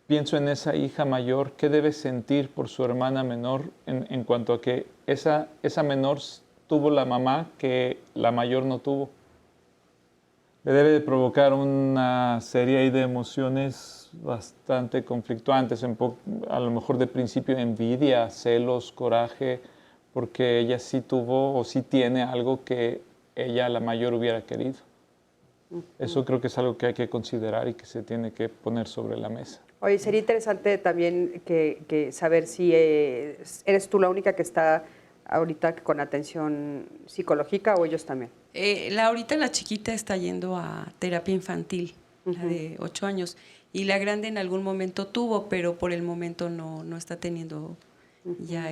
Pienso en esa hija mayor, ¿qué debe sentir por su hermana menor en cuanto a que esa menor tuvo la mamá que la mayor no tuvo? Le debe de provocar una serie ahí de emociones bastante conflictuantes, a lo mejor de principio envidia, celos, coraje, porque ella sí tuvo o sí tiene algo que ella, la mayor, hubiera querido. Eso creo que es algo que hay que considerar y que se tiene que poner sobre la mesa. Oye, sería interesante también que saber si eres tú la única que está ahorita con atención psicológica o ellos también. Ahorita la chiquita está yendo a terapia infantil, la de 8 años, y la grande en algún momento tuvo, pero por el momento no está teniendo ya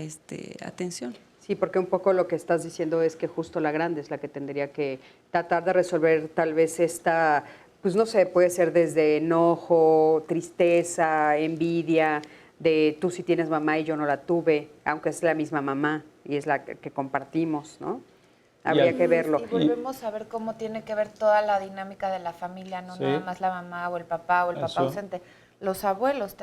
atención. Sí, porque un poco lo que estás diciendo es que justo la grande es la que tendría que tratar de resolver tal vez esta, pues no sé, puede ser desde enojo, tristeza, envidia, de tú sí tienes mamá y yo no la tuve, aunque es la misma mamá y es la que compartimos, ¿no? Habría que verlo. Y volvemos a ver cómo tiene que ver toda la dinámica de la familia, no nada más la mamá o el papá ausente. Los abuelos,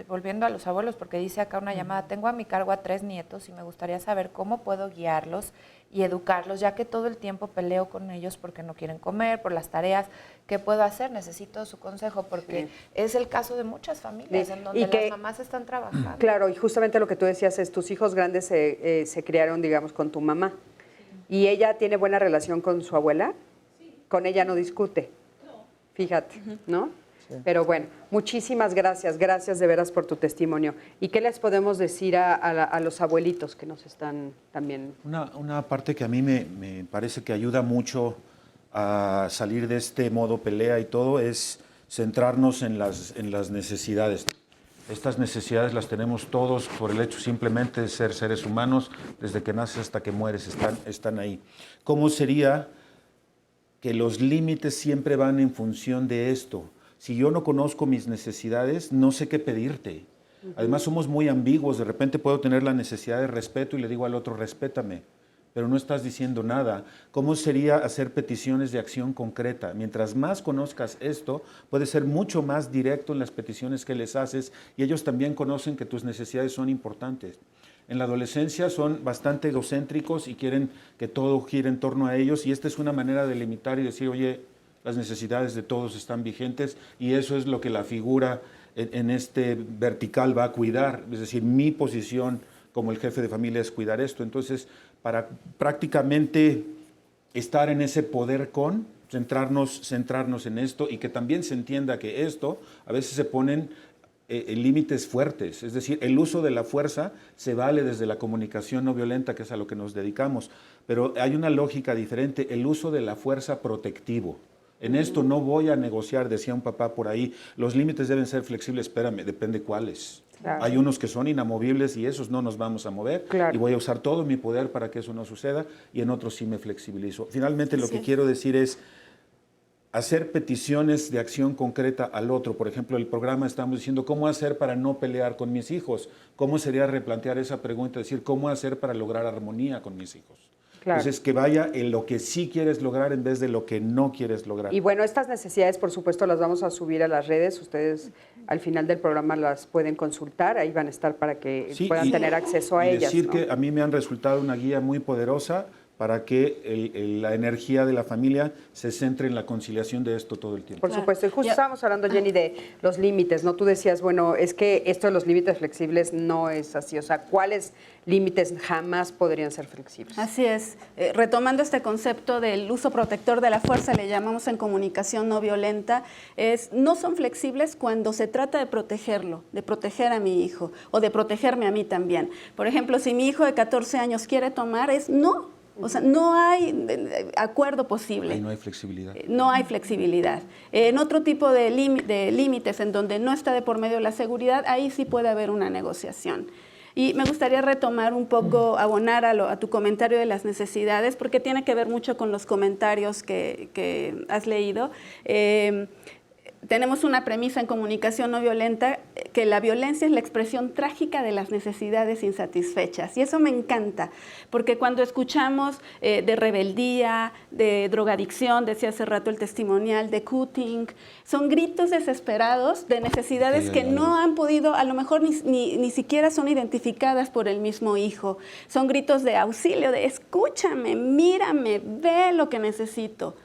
volviendo a los abuelos, porque dice acá una llamada, tengo a mi cargo a 3 nietos y me gustaría saber cómo puedo guiarlos y educarlos, ya que todo el tiempo peleo con ellos porque no quieren comer, por las tareas. ¿Qué puedo hacer? Necesito su consejo, porque es el caso de muchas familias en donde las mamás están trabajando. Claro, y justamente lo que tú decías es, tus hijos grandes se criaron, digamos, con tu mamá. ¿Y ella tiene buena relación con su abuela? Sí. ¿Con ella no discute? No. Fíjate, ¿no? Sí. Pero bueno, muchísimas gracias de veras por tu testimonio. ¿Y qué les podemos decir a los abuelitos que nos están también? Una parte que a mí me parece que ayuda mucho a salir de este modo pelea y todo es centrarnos en las necesidades. Estas necesidades las tenemos todos por el hecho simplemente de ser seres humanos, desde que naces hasta que mueres están ahí. ¿Cómo sería que los límites siempre van en función de esto? Si yo no conozco mis necesidades, no sé qué pedirte. Además somos muy ambiguos, de repente puedo tener la necesidad de respeto y le digo al otro, respétame, pero no estás diciendo nada. ¿Cómo sería hacer peticiones de acción concreta? Mientras más conozcas esto, puedes ser mucho más directo en las peticiones que les haces y ellos también conocen que tus necesidades son importantes. En la adolescencia son bastante egocéntricos y quieren que todo gire en torno a ellos, y esta es una manera de limitar y decir, oye, las necesidades de todos están vigentes, y eso es lo que la figura en este vertical va a cuidar. Es decir, mi posición como el jefe de familia es cuidar esto. Entonces, para prácticamente estar en ese poder centrarnos en esto, y que también se entienda que esto a veces se ponen límites fuertes, es decir, el uso de la fuerza se vale desde la comunicación no violenta, que es a lo que nos dedicamos, pero hay una lógica diferente, el uso de la fuerza protectivo. En esto no voy a negociar, decía un papá por ahí, los límites deben ser flexibles, espérame, depende cuáles. Claro. Hay unos que son inamovibles y esos no nos vamos a mover, claro, y voy a usar todo mi poder para que eso no suceda, y en otros sí me flexibilizo. Finalmente lo que quiero decir es, hacer peticiones de acción concreta al otro. Por ejemplo, el programa estamos diciendo cómo hacer para no pelear con mis hijos. ¿Cómo sería replantear esa pregunta? Decir, ¿cómo hacer para lograr armonía con mis hijos? Claro. Entonces, que vaya en lo que sí quieres lograr en vez de lo que no quieres lograr. Y bueno, estas necesidades, por supuesto, las vamos a subir a las redes. Ustedes al final del programa las pueden consultar. Ahí van a estar para que puedan tener acceso a ellas. Decir, ¿no? que a mí me han resultado una guía muy poderosa para que la energía de la familia se centre en la conciliación de esto todo el tiempo. Por supuesto, y justo estábamos hablando, Jenny, de los límites, ¿no? Tú decías, bueno, es que esto de los límites flexibles no es así, o sea, ¿cuáles límites jamás podrían ser flexibles? Así es. Retomando este concepto del uso protector de la fuerza, le llamamos en comunicación no violenta, no son flexibles cuando se trata de protegerlo, de proteger a mi hijo o de protegerme a mí también. Por ejemplo, si mi hijo de 14 años quiere tomar, no. O sea, no hay acuerdo posible. Ahí no hay flexibilidad. No hay flexibilidad. En otro tipo de límites en donde no está de por medio la seguridad, ahí sí puede haber una negociación. Y me gustaría retomar un poco, abonar a tu comentario de las necesidades, porque tiene que ver mucho con los comentarios que has leído. Tenemos una premisa en comunicación no violenta, que la violencia es la expresión trágica de las necesidades insatisfechas. Y eso me encanta, porque cuando escuchamos de rebeldía, de drogadicción, decía hace rato el testimonial, de cutting, son gritos desesperados de necesidades que no han podido, a lo mejor ni siquiera son identificadas por el mismo hijo. Son gritos de auxilio, de escúchame, mírame, ve lo que necesito.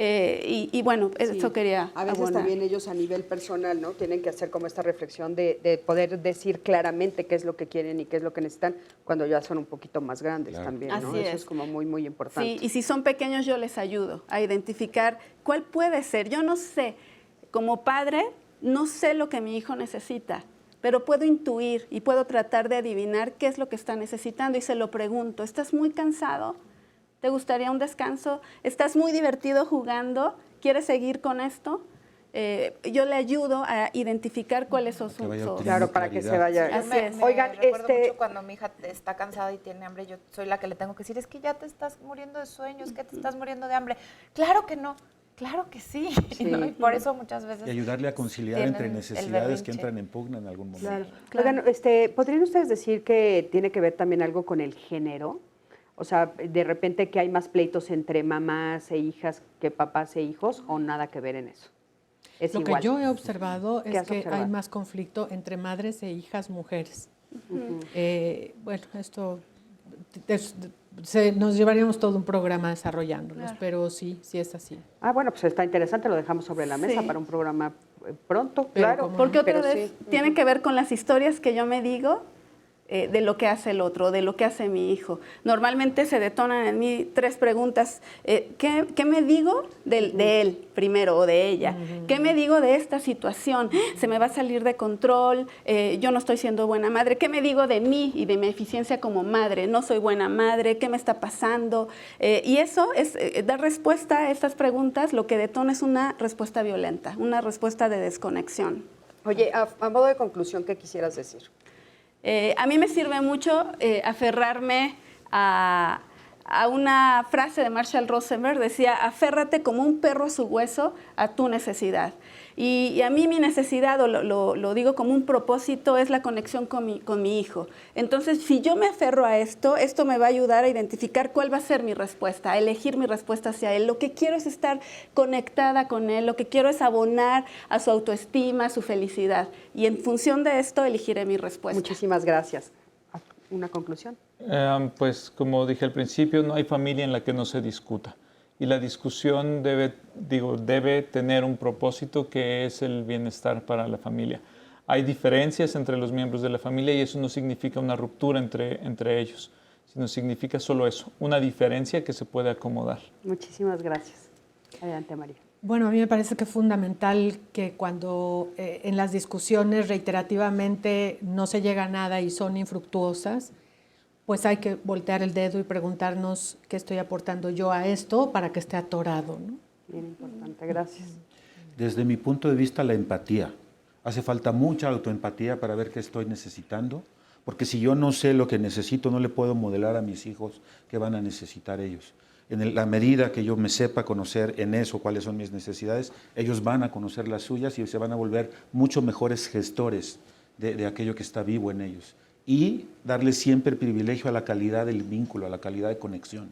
Y bueno, eso quería A veces abonar. también ellos a nivel personal, ¿no? Tienen que hacer como esta reflexión de poder decir claramente qué es lo que quieren y qué es lo que necesitan cuando ya son un poquito más grandes también, ¿no? Así Eso es. es como muy, muy importante. Sí, y si son pequeños yo les ayudo a identificar cuál puede ser. Yo no sé, como padre, no sé lo que mi hijo necesita, pero puedo intuir y puedo tratar de adivinar qué es lo que está necesitando y se lo pregunto. ¿Estás muy cansado? ¿Te gustaría un descanso? ¿Estás muy divertido jugando? ¿Quieres seguir con esto? Yo le ayudo a identificar cuáles son sus... Claro, para que se vaya. Así es. Oigan, recuerdo mucho cuando mi hija está cansada y tiene hambre, yo soy la que le tengo que decir, es que ya te estás muriendo de sueño, es que te estás muriendo de hambre. Claro que no. Claro que sí, ¿no? Y por eso muchas veces... Y ayudarle a conciliar entre necesidades que entran en pugna en algún momento. Claro. Oigan, ¿podrían ustedes decir que tiene que ver también algo con el género? O sea, de repente que hay más pleitos entre mamás e hijas que papás e hijos, o nada que ver en eso. Es Lo igual. que yo he observado es que observado? hay más conflicto entre madres e hijas mujeres. Bueno, esto nos llevaríamos todo un programa desarrollándolos, pero sí es así. Ah, bueno, pues está interesante, lo dejamos sobre la mesa para un programa pronto, claro. Porque otra vez tiene que ver con las historias que yo me digo de lo que hace el otro, de lo que hace mi hijo. Normalmente se detonan en mí 3 preguntas. ¿Qué me digo de él primero o de ella? ¿Qué me digo de esta situación? ¿Se me va a salir de control? ¿Yo no estoy siendo buena madre? ¿Qué me digo de mí y de mi eficiencia como madre? ¿No soy buena madre? ¿Qué me está pasando? Y eso es dar respuesta a estas preguntas. Lo que detona es una respuesta violenta, una respuesta de desconexión. Oye, a modo de conclusión, ¿qué quisieras decir? A mí me sirve mucho aferrarme a una frase de Marshall Rosenberg, decía, aférrate como un perro a su hueso a tu necesidad. Y a mí mi necesidad, lo digo como un propósito, es la conexión con mi hijo. Entonces, si yo me aferro a esto me va a ayudar a identificar cuál va a ser mi respuesta, a elegir mi respuesta hacia él. Lo que quiero es estar conectada con él, lo que quiero es abonar a su autoestima, a su felicidad. Y en función de esto, elegiré mi respuesta. Muchísimas gracias. ¿Una conclusión? Pues como dije al principio, no hay familia en la que no se discuta. Y la discusión debe tener un propósito que es el bienestar para la familia. Hay diferencias entre los miembros de la familia y eso no significa una ruptura entre ellos, sino significa solo eso, una diferencia que se puede acomodar. Muchísimas gracias. Adelante, María. Bueno, a mí me parece que es fundamental que cuando en las discusiones reiterativamente no se llega a nada y son infructuosas, pues hay que voltear el dedo y preguntarnos qué estoy aportando yo a esto para que esté atorado, ¿no? Bien importante, gracias. Desde mi punto de vista, la empatía. Hace falta mucha autoempatía para ver qué estoy necesitando, porque si yo no sé lo que necesito, no le puedo modelar a mis hijos qué van a necesitar ellos. en la medida que yo me sepa conocer en eso cuáles son mis necesidades, ellos van a conocer las suyas y se van a volver mucho mejores gestores de aquello que está vivo en ellos. Y darle siempre el privilegio a la calidad del vínculo, a la calidad de conexión.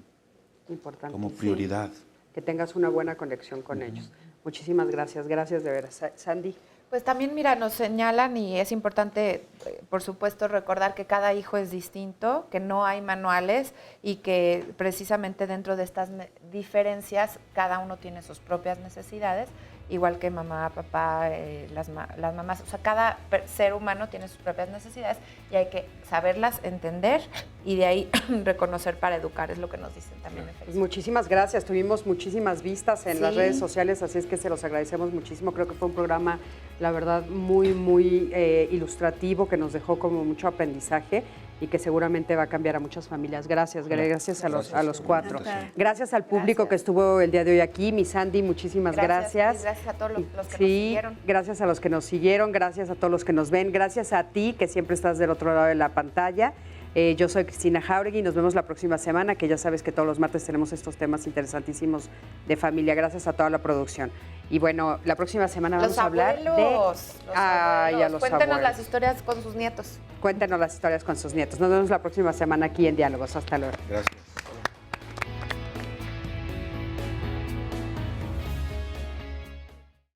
Importante. Como prioridad. Sí, que tengas una buena conexión con ellos. Muchísimas gracias, gracias de veras. Sandy. Pues también, mira, nos señalan y es importante, por supuesto, recordar que cada hijo es distinto, que no hay manuales y que precisamente dentro de estas diferencias cada uno tiene sus propias necesidades, igual que mamá, papá, las mamás, o sea, cada ser humano tiene sus propias necesidades y hay que saberlas entender y de ahí reconocer para educar, es lo que nos dicen también en Facebook. Pues muchísimas gracias, tuvimos muchísimas vistas en Sí. las redes sociales, así es que se los agradecemos muchísimo. Creo que fue un programa, la verdad, muy ilustrativo, que nos dejó como mucho aprendizaje y que seguramente va a cambiar a muchas familias. Gracias a los cuatro. Gracias al público que estuvo el día de hoy aquí. Mi Sandy, muchísimas gracias. Y gracias a todos los que nos siguieron. Gracias a los que nos siguieron, gracias a todos los que nos ven, gracias a ti que siempre estás del otro lado de la pantalla. Yo soy Cristina Jauregui, nos vemos la próxima semana, que ya sabes que todos los martes tenemos estos temas interesantísimos de familia. Gracias a toda la producción. Y bueno, la próxima semana vamos a hablar de... Los abuelos. Cuéntenos abuelos. las historias con sus nietos. Cuéntenos las historias con sus nietos. Nos vemos la próxima semana aquí en Diálogos. Hasta luego. Gracias.